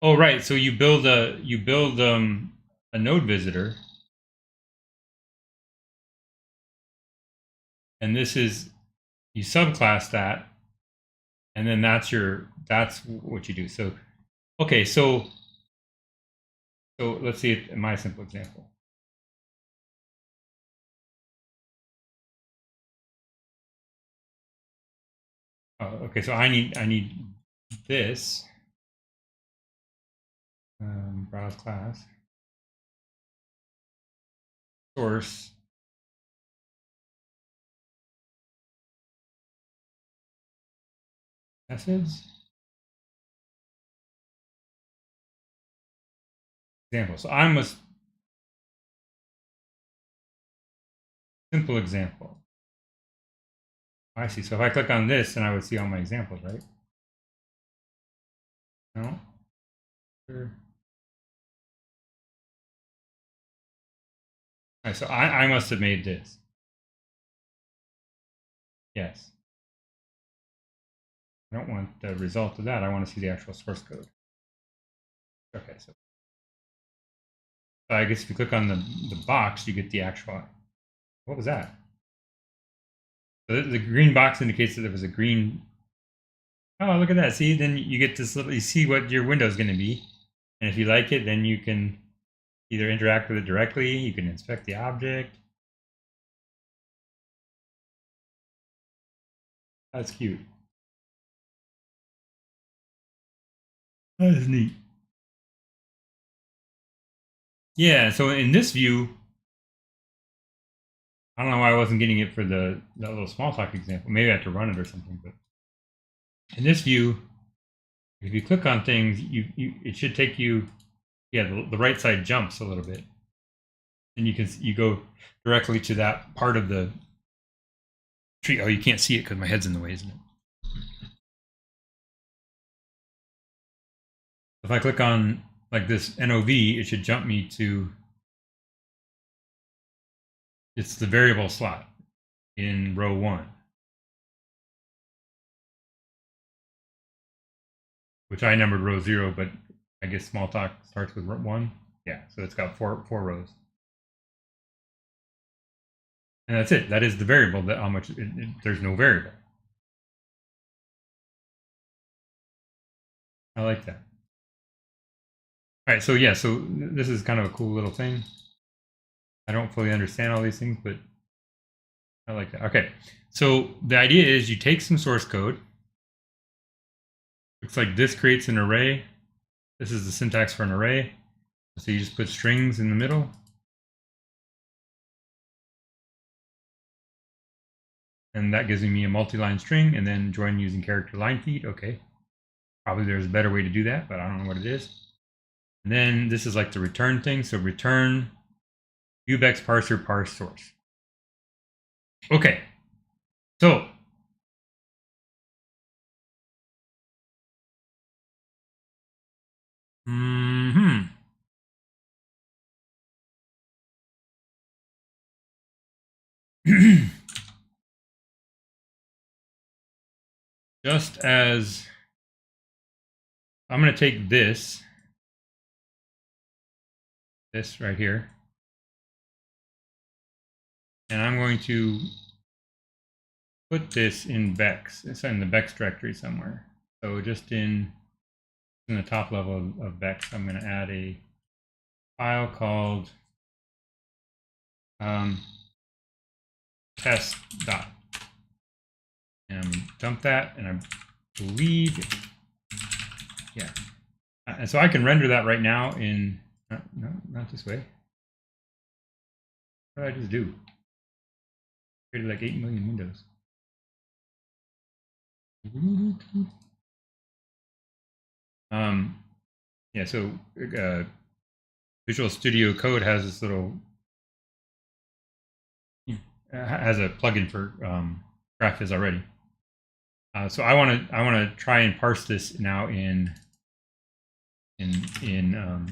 Oh, right. So you build a node visitor, and this is you subclass that, and then that's what you do. So okay, so let's see it in my simple example. Oh, okay, so I need this browse class source methods example. So I'm a simple example. I see. So if I click on this, then I would see all my examples, right? No. Sure. All right, so I must have made this. Yes. I don't want the result of that. I want to see the actual source code. Okay, so I guess if you click on the box, you get the actual. What was that? So the green box indicates that there was a green. Oh, look at that. See, then you get this little, you see what your window is going to be. And if you like it, then you can either interact with it directly, you can inspect the object. That's cute. That is neat. Yeah, so in this view, I don't know why I wasn't getting it for that little small talk example. Maybe I have to run it or something. But in this view, if you click on things, it should take you, yeah, the right side jumps a little bit, and you go directly to that part of the tree. Oh, you can't see it because my head's in the way, isn't it? If I click on like this NOV, it should jump me to, it's the variable slot in row 1, which I numbered row 0, but I guess Smalltalk starts with 1. Yeah, so it's got four rows. And that's it. That is the variable, that how much, there's no variable. I like that. All right, so yeah, so this is kind of a cool little thing. I don't fully understand all these things, but I like that. Okay, so the idea is you take some source code. Looks like this creates an array. This is the syntax for an array. So you just put strings in the middle. And that gives me a multi-line string, and then join using character line feed. Okay, probably there's a better way to do that, but I don't know what it is. And then this is like the return thing. So return ubex parser parse source. Okay, so just as I'm going to take this right here, and I'm going to put this in Bex. It's in the Bex directory somewhere. So just in the top level of Bex, I'm going to add a file called test dot. And dump that, and I believe, yeah. And so I can render that right now in, no, not this way. What did I just do? Created like 8 million windows. Yeah, so Visual Studio Code has this little, has a plugin for graphics already. So I want to try and parse this now in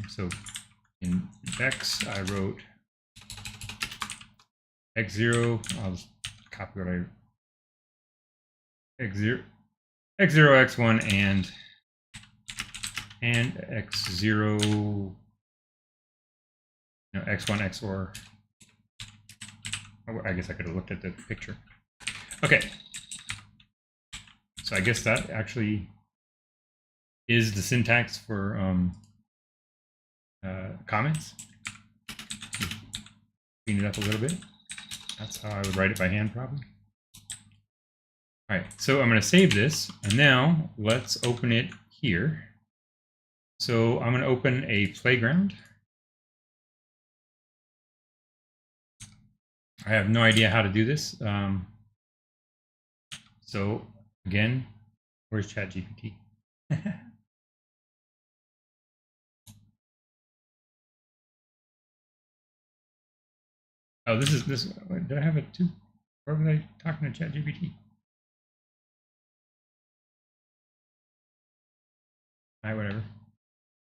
so in Bex I wrote x0. I'll just copy what I x0 x1 and x0 x1 XOR. I guess I could have looked at the picture. Okay. So I guess that actually is the syntax for comments. Clean it up a little bit. That's how I would write it by hand, probably. All right, so I'm going to save this, and now let's open it here. So I'm going to open a playground. I have no idea how to do this. So again, where's ChatGPT? Oh, this is this. Did I have it too? Where was I talking to ChatGPT? All right, whatever.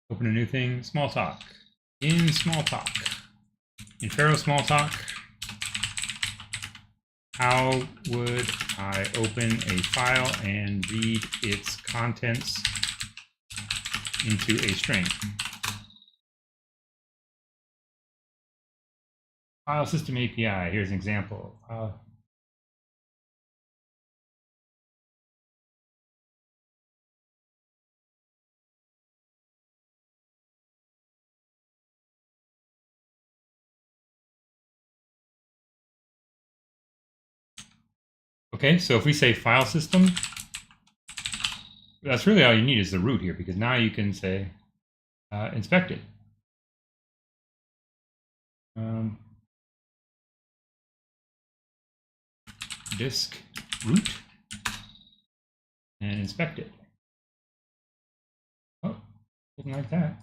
Open a new thing. Small talk. In small talk. In Pharaoh small talk. How would I open a file and read its contents into a string? File system API. Here's an example. Okay, so if we say file system, that's really all you need is the root here, because now you can say inspect it. Disk root and inspect it. Oh, didn't like that.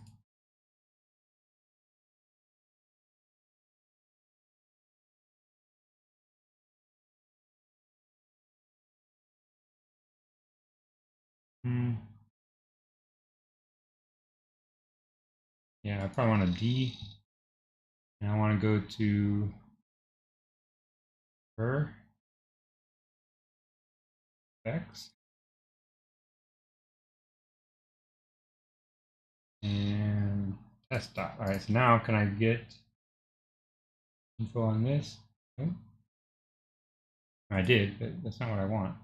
Yeah, I probably want a D. And I want to go to ver X and test dot. All right, so now can I get info on this? Oh, I did, but that's not what I want.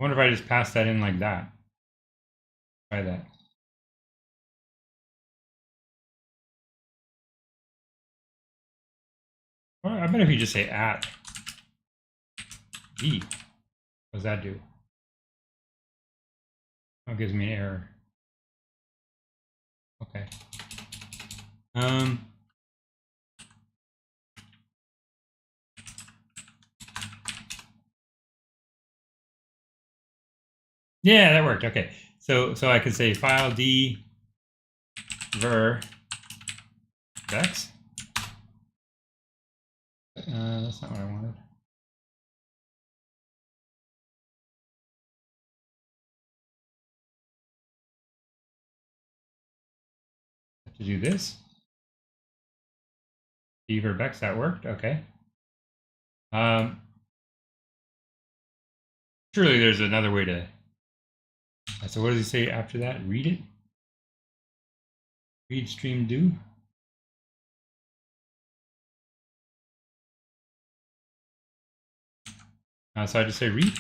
I wonder if I just pass that in like that. Try that. Or I bet if you just say at D, what does that do? Oh, it gives me an error. Okay. Yeah, that worked. Okay. So I could say file D ver Vex. That's not what I wanted. to do this. Beaver Bex, that worked. Okay. Surely there's another way to. So what does he say after that? Read it. Read stream do. So I just say read.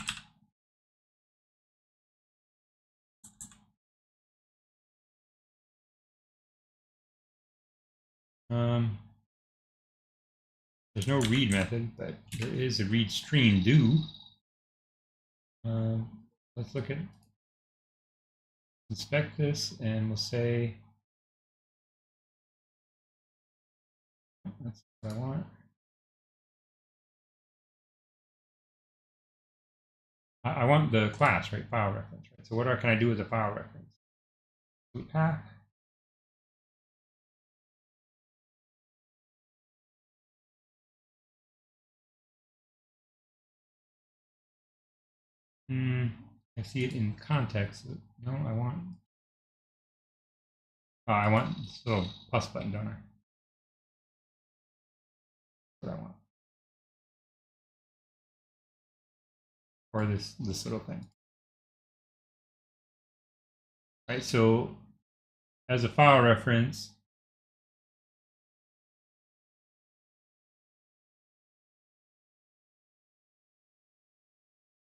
There's no read method, but there is a read stream do. Let's look at inspect this, and we'll say that's what I want. I want the class, right? File reference, right? So what can I do with the file reference? Path. I see it in context. No, I want. I want this little plus button, don't I? That's what I want. Or this little thing. Right. So as a file reference,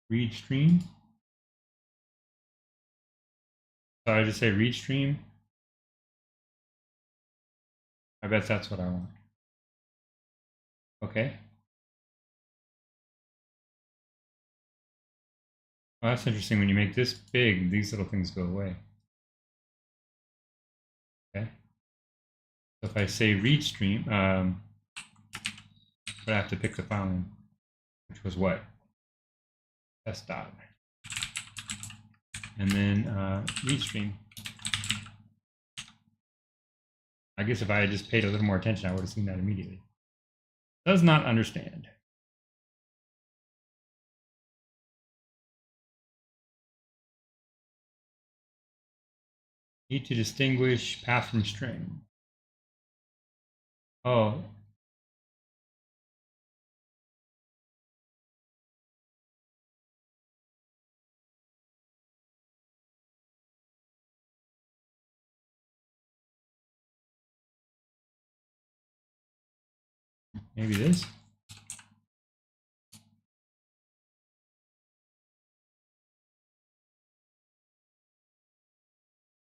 read stream. So I just say read stream. I bet that's what I want. Okay. Well, that's interesting. When you make this big, these little things go away. Okay. So if I say read stream, but I have to pick the file name, which was what? Test dot. And then read stream. I guess if I had just paid a little more attention, I would have seen that immediately. Does not understand. Need to distinguish path from string. Oh. Maybe this.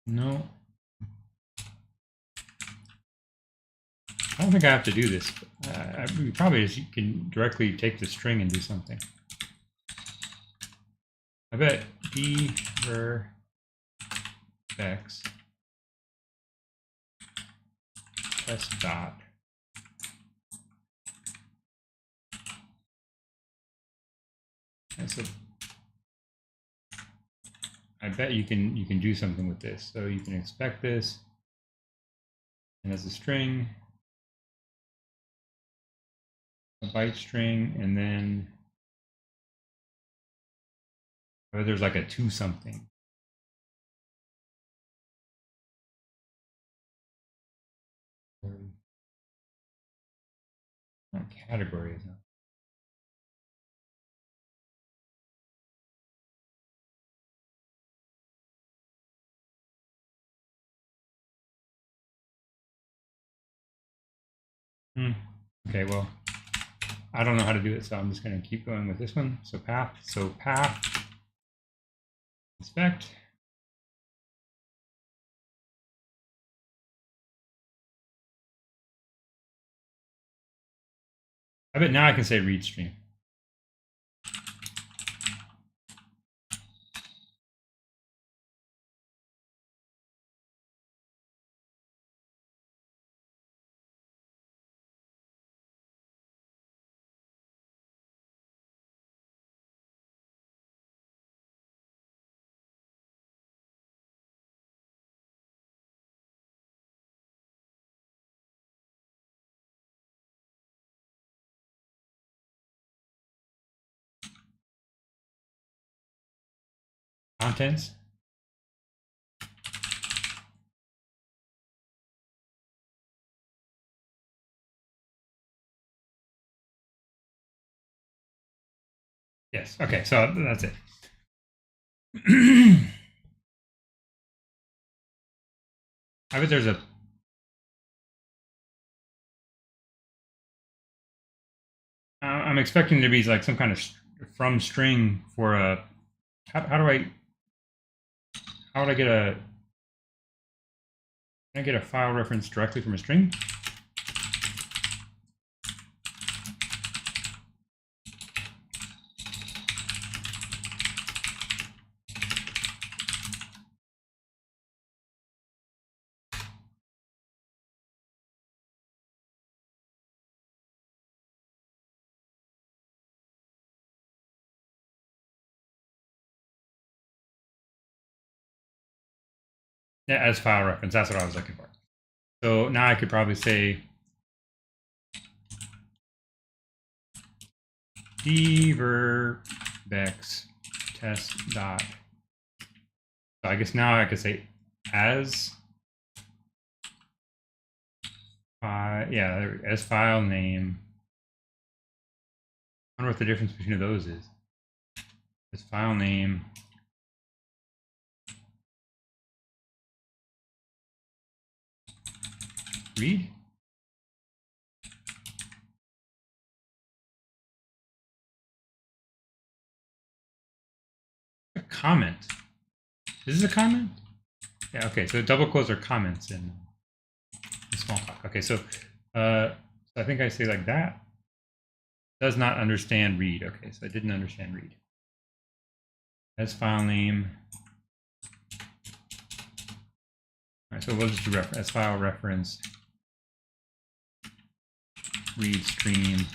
No. I don't think I have to do this. Probably just you can directly take the string and do something. I bet beaver Bex test dot. And so I bet you can do something with this. So you can expect this, and as a string, a byte string, and then there's like a to something. What category is that? Okay, well, I don't know how to do it, so I'm just going to keep going with this one. So path, inspect. I bet now I can say read stream. Contents. Yes. Okay. So that's it. I bet there's a. I'm expecting there to be like some kind of from string for a. How do I? How would I get a? Can I get a file reference directly from a string? Yeah, as file reference. That's what I was looking for. So now I could probably say dverbex test dot. So I guess now I could say as as file name. I wonder what the difference between those is. As file name. Read. A comment. This is a comment? Yeah, okay, so double quotes are comments in small talk. Okay, so I think I say like that. Does not understand read. Okay, so I didn't understand read. As file name. All right, so we'll just do as file reference read stream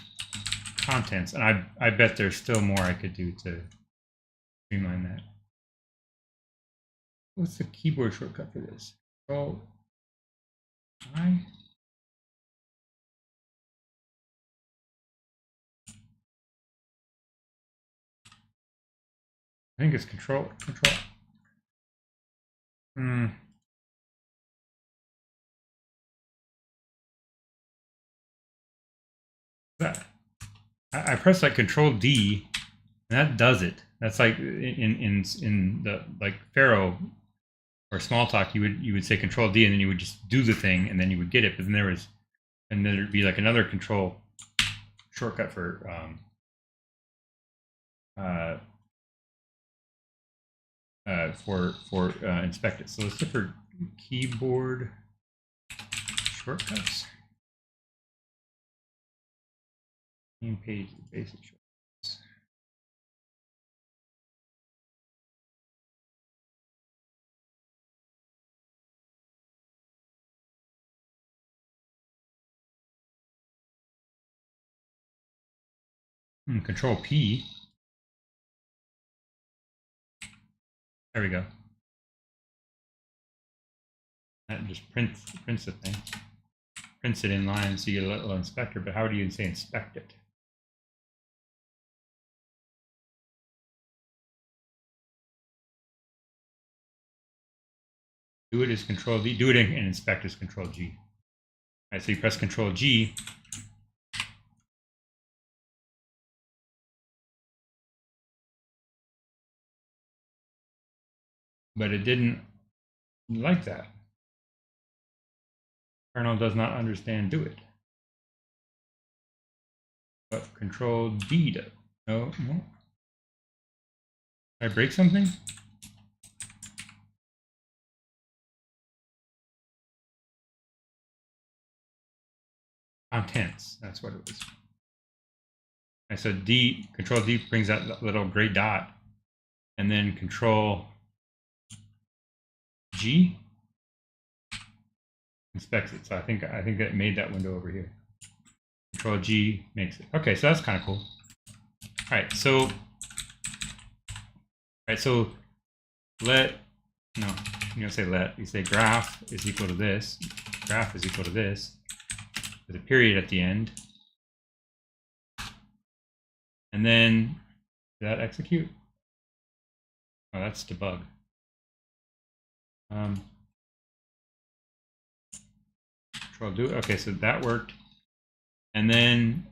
contents. And I bet there's still more I could do to streamline that. What's the keyboard shortcut for this? Control I. I think it's control. That I press like Control D, and that does it. That's like in the like Pharaoh or Smalltalk, you would say Control D, and then you would just do the thing, and then you would get it. But then there'd be like another control shortcut for inspect it. So let's look for keyboard shortcuts. Main page basic shortcuts. Control P. There we go. That just prints the thing. Prints it in line, so you get a little inspector. But how do you say inspect it? Do it is Control D. Do it and inspect is Control G. All right, so you press Control G. But it didn't like that. Kernel does not understand do it. But Control D does. No. Did I break something? Contents. That's what it was. I said D. Control D brings that little gray dot, and then Control G inspects it. So I think that made that window over here. Control G makes it. Okay, so that's kind of cool. All right, so let, no, you don't say let, you say graph is equal to this. Graph is equal to this with a period at the end. And then, did that execute? Oh, that's debug. Control do. Okay, so that worked. And then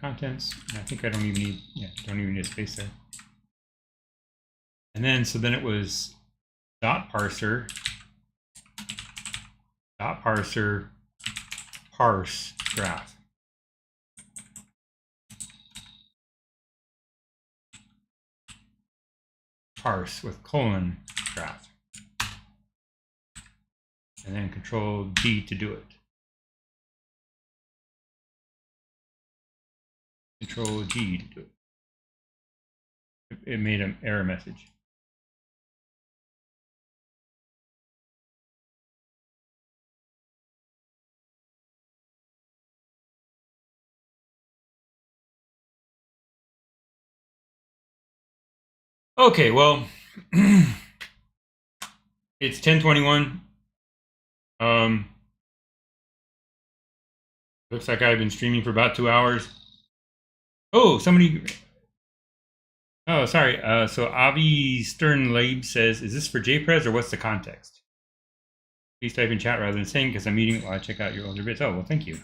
contents. And I think I don't even need, don't even need a space there. And then, so then it was dot parser, parse graph. Parse with colon graph. And then Control D to do it. Control G to do it. It made an error message. Okay, well, it's 10:21. Looks like I've been streaming for about 2 hours. Oh, somebody. Oh, sorry. So Avi Sternlabe says, "Is this for JPrez or what's the context?" Please type in chat rather than saying, because I'm meeting while I check out your older bits. Oh, well, thank you.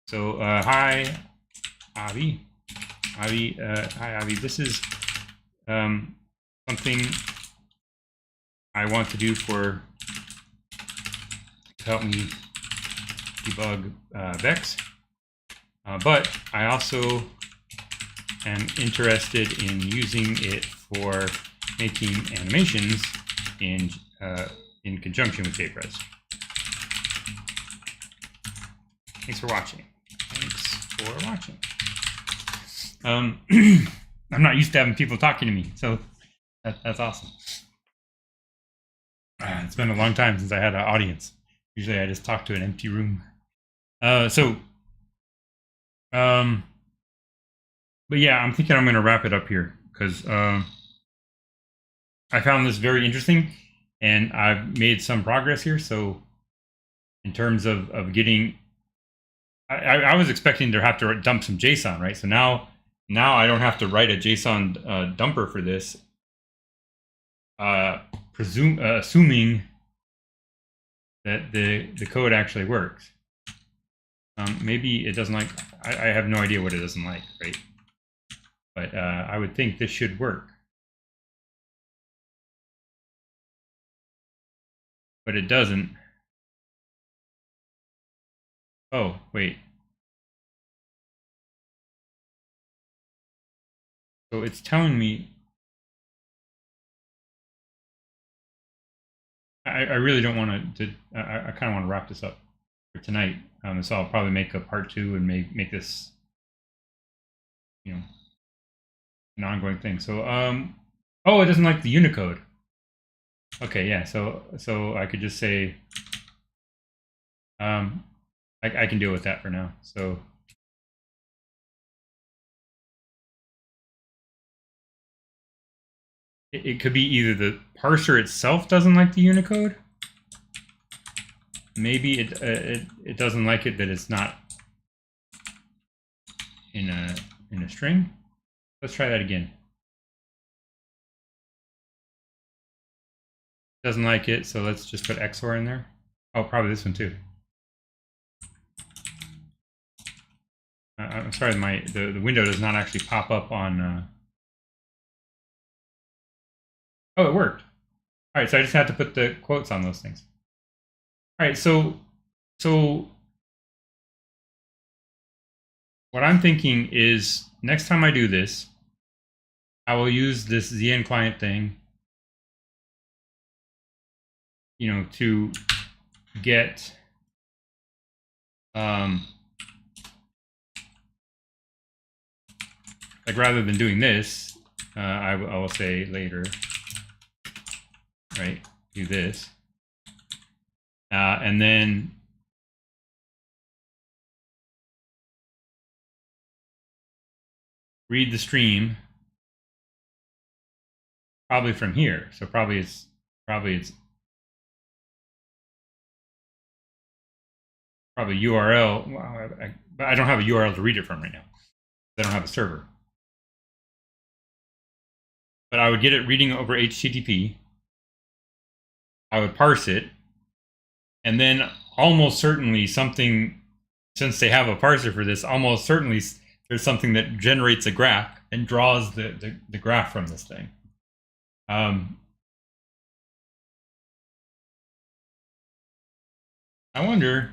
So hi, Avi. Hi, Avi. This is something I want to do to help me debug Vex, but I also am interested in using it for making animations in conjunction with JPrez. Thanks for watching. I'm not used to having people talking to me, so that's awesome. It's been a long time since I had an audience. Usually I just talk to an empty room. But yeah, I'm thinking I'm going to wrap it up here because I found this very interesting and I've made some progress here. So in terms of getting, I was expecting to have to dump some JSON, right? So now I don't have to write a JSON dumper for this, assuming that the code actually works. Maybe it doesn't like, I have no idea what it doesn't like, right? But I would think this should work. But it doesn't. Oh, wait. So it's telling me, I really don't want to, I kind of want to wrap this up for tonight. So I'll probably make a part 2 and make this, an ongoing thing. So, oh, it doesn't like the Unicode. Okay, yeah, so I could just say, I can deal with that for now. So it could be either the parser itself doesn't like the Unicode. Maybe it doesn't like it that it's not in a string. Let's try that again. Doesn't like it, so let's just put XOR in there. Oh, probably this one too. I'm sorry, the window does not actually pop up on. Oh, it worked. All right, so I just had to put the quotes on those things. All right, so what I'm thinking is next time I do this, I will use this ZN client thing, to get like rather than doing this, I will say later, right? Do this, and then read the stream probably from here. So probably it's URL. Well, I don't have a URL to read it from right now. I don't have a server. But I would get it reading over HTTP. I would parse it. And then almost certainly something, since they have a parser for this, almost certainly there's something that generates a graph and draws the graph from this thing. I wonder.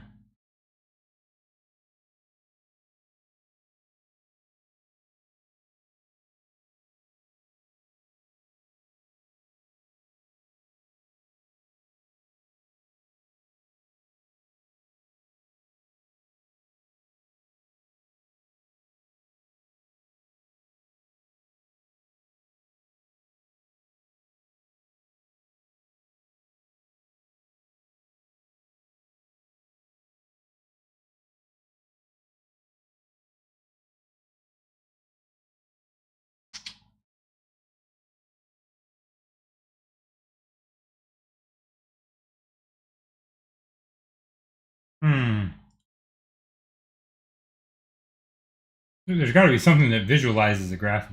There's got to be something that visualizes a graph.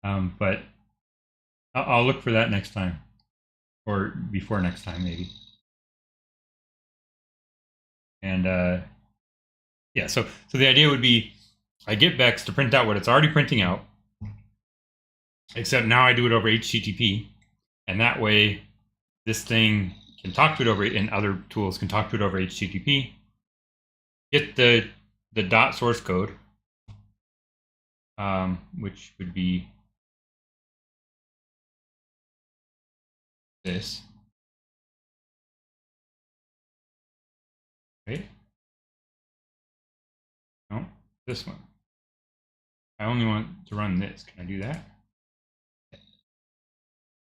But I'll look for that next time, or before next time, maybe. And yeah, so the idea would be I get Bex to print out what it's already printing out, except now I do it over HTTP, and that way this thing can talk to it over, and other tools can talk to it over HTTP, get the dot source code, which would be this. Right? No, this one. I only want to run this. Can I do that?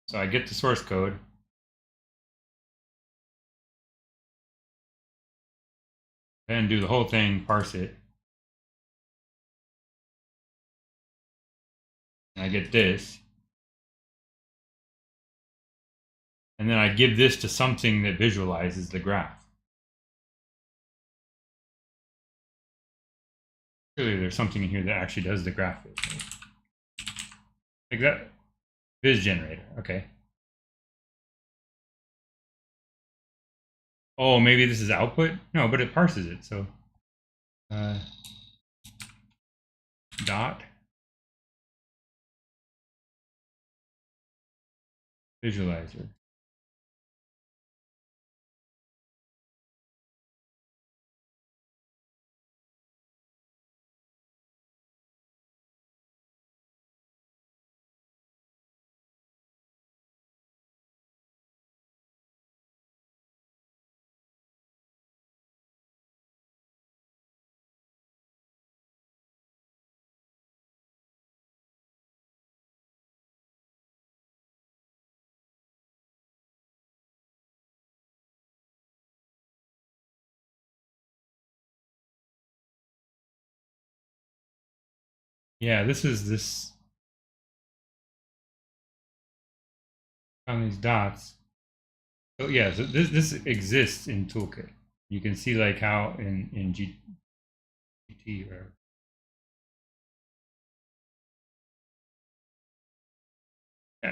So I get the source code. Then do the whole thing, parse it. And I get this. And then I give this to something that visualizes the graph. Clearly there's something in here that actually does the graph. Like that. Viz generator, okay. Oh, maybe this is output? No, but it parses it, so. Dot. Visualizer. Yeah, this is this on these dots. So yeah, so this exists in Toolkit. You can see like how in GT or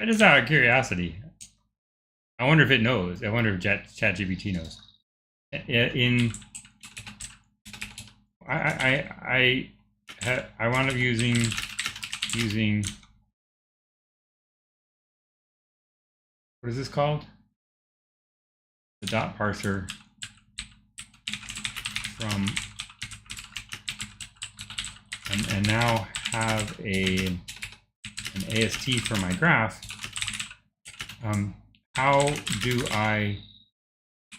just out of curiosity, I wonder if it knows. I wonder if ChatGPT knows. In I wound up using what is this called? The dot parser from and now have an AST for my graph. How do I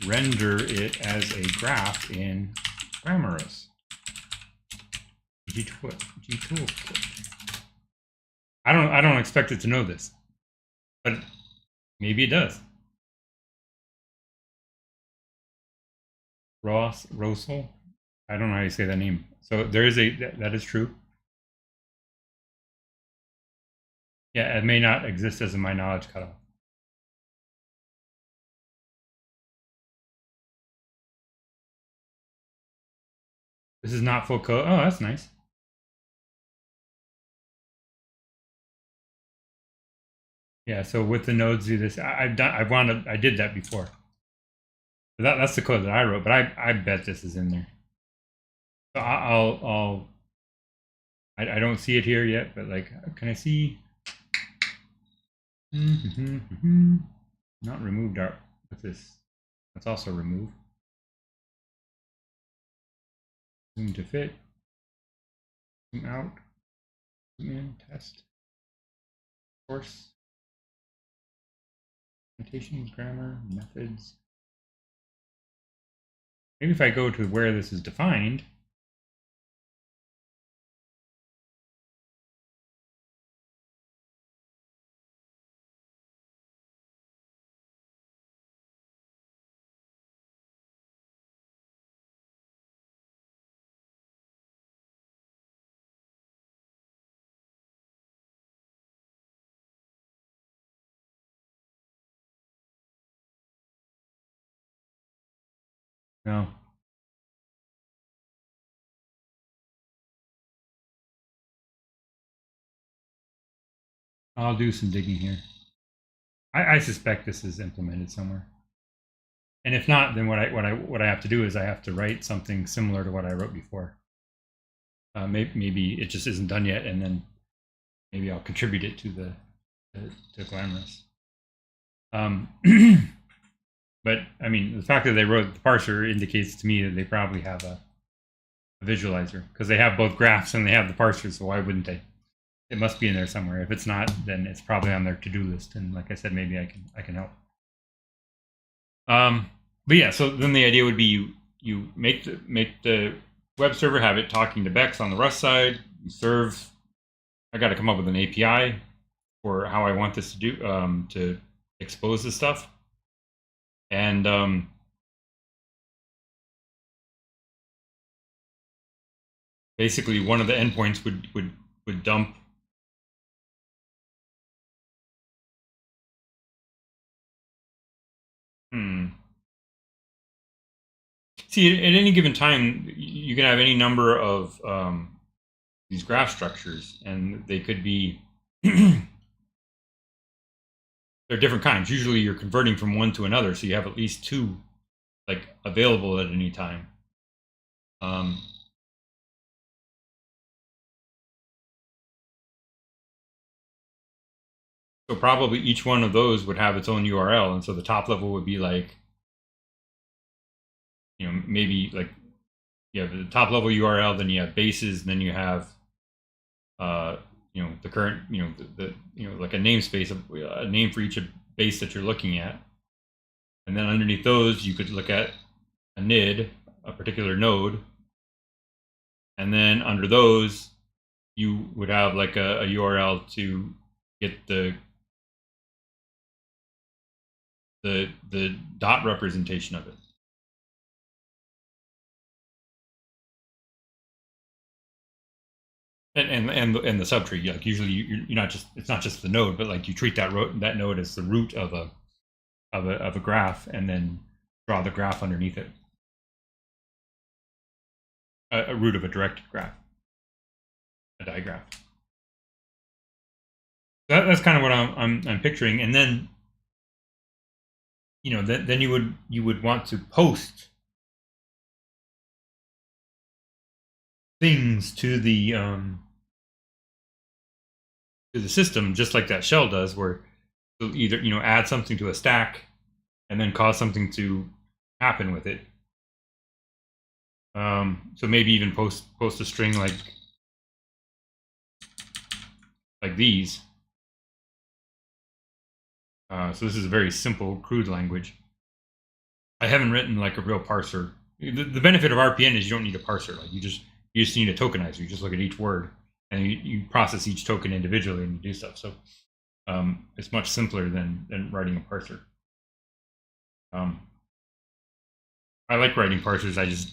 render it as a graph in Glamorous Toolkit? I don't expect it to know this, but maybe it does. Rosal, I don't know how you say that name. So there is that is true. Yeah, it may not exist as a my knowledge cutoff. This is not full code. Oh, that's nice. Yeah, so with the nodes do this. I did that before. That's the code that I wrote, but I bet this is in there. So I'll I don't see it here yet, but like, can I see? Not removed art. What's this? That's also remove. Zoom to fit. Zoom out. Zoom in. Test. Course. Annotations, grammar, methods. Maybe if I go to where this is defined. No. I'll do some digging here. I suspect this is implemented somewhere. And if not, then what I have to do is I have to write something similar to what I wrote before. Maybe it just isn't done yet, and then maybe I'll contribute it to to Glamorous. But I mean, the fact that they wrote the parser indicates to me that they probably have a visualizer, because they have both graphs and they have the parser. So why wouldn't they? It must be in there somewhere. If it's not, then it's probably on their to-do list. And like I said, maybe I can help. But yeah, so then the idea would be you make the web server, have it talking to Bex on the Rust side. You serve. I got to come up with an API for how I want this to do to expose this stuff, and basically one of the endpoints would dump. See, at any given time, you can have any number of these graph structures, and they could be they're different kinds. Usually, you're converting from one to another, so you have at least two like available at any time. So probably each one of those would have its own URL, and so the top level would be like, maybe like you have the top level URL, then you have bases, and then you have the current, the like a namespace, a name for each base that you're looking at, and then underneath those you could look at a NID, a particular node, and then under those you would have like a URL to get the dot representation of it. And the subtree, like usually you're not just, it's not just the node, but like you treat that node as the root of a graph, and then draw the graph underneath it, a root of a directed graph, a digraph. That's kind of what I'm picturing, and then then you would want to post things to the system, just like that shell does, where you'll either add something to a stack and then cause something to happen with it. So maybe even post a string like these. So this is a very simple, crude language. I haven't written like a real parser. The benefit of RPN is you don't need a parser. Like you just need a tokenizer. You just look at each word and you process each token individually and you do stuff. So it's much simpler than writing a parser. I like writing parsers. I just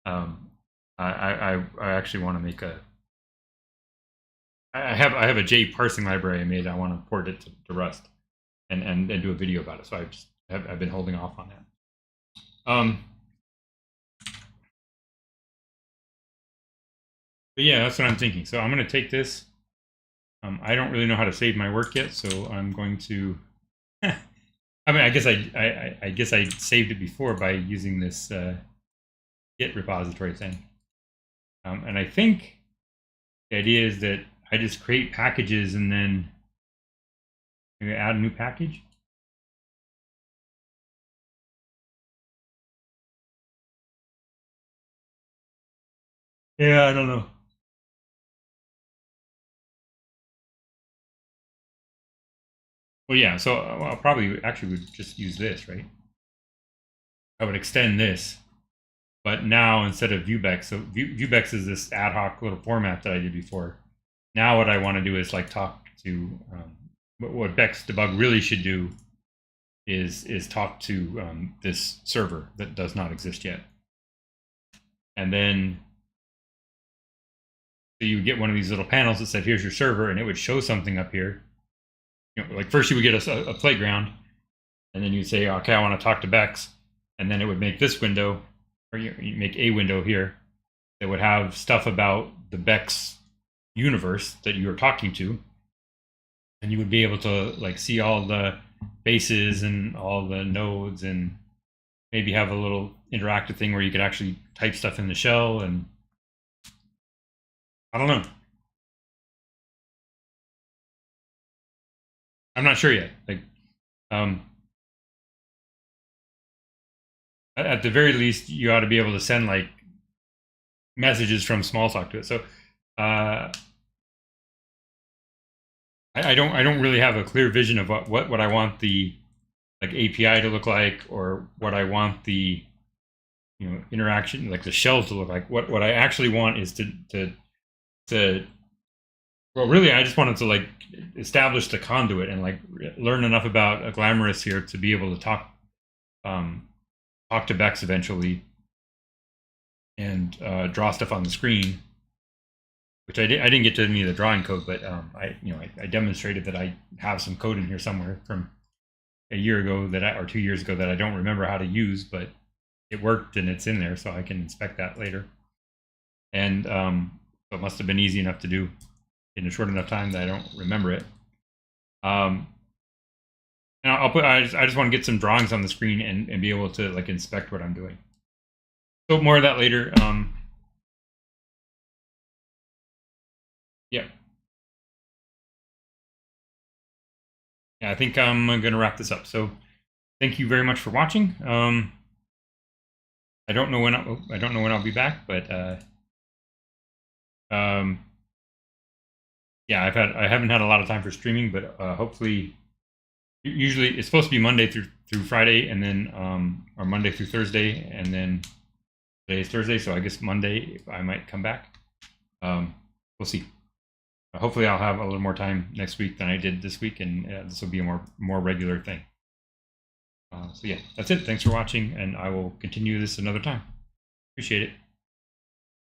I actually want to make a. I have a J parsing library I made. I want to port it to Rust and do a video about it. So I've been holding off on that. But yeah, that's what I'm thinking. So I'm going to take this. I don't really know how to save my work yet, so I'm going to. I mean, I guess I saved it before by using this Git repository thing, and I think the idea is that I just create packages and then maybe add a new package. Yeah, I don't know. Well, yeah, so I'll probably actually would just use this, right? I would extend this, but now instead of viewbex, so viewbex is this ad hoc little format that I did before. Now what I want to do is like talk to what Bex debug really should do is talk to this server that does not exist yet, and then so you would get one of these little panels that said, "Here's your server," and it would show something up here. You know, like first you would get a playground, and then you'd say, "Okay, I want to talk to Bex," and then it would make this window, or you make a window here that would have stuff about the Bex universe that you were talking to, and you would be able to like see all the bases and all the nodes, and maybe have a little interactive thing where you could actually type stuff in the shell. And I don't know. I'm not sure yet. Like, um, at the very least, you ought to be able to send like messages from Smalltalk to it. So, I don't really have a clear vision of what I want the like API to look like, or what I want the interaction, like the shell, to look like. What I actually want is to well, really, I just wanted to like establish the conduit and like learn enough about Glamorous here to be able to talk to Bex eventually, and draw stuff on the screen, which I didn't get to any of the drawing code, but I demonstrated that I have some code in here somewhere from a year ago or 2 years ago that I don't remember how to use, but it worked and it's in there, so I can inspect that later. And so it must have been easy enough to do in a short enough time that I don't remember it. And I just want to get some drawings on the screen and be able to like inspect what I'm doing. So more of that later. Yeah. Yeah, I think I'm going to wrap this up. So thank you very much for watching. I don't know when I'll be back, but yeah, I haven't had a lot of time for streaming, but hopefully, usually it's supposed to be Monday through Friday, and then or Monday through Thursday, and then today's Thursday, so I guess Monday I might come back. We'll see. Hopefully, I'll have a little more time next week than I did this week, and this will be a more regular thing. So yeah, that's it. Thanks for watching, and I will continue this another time. Appreciate it.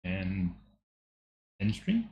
And end stream.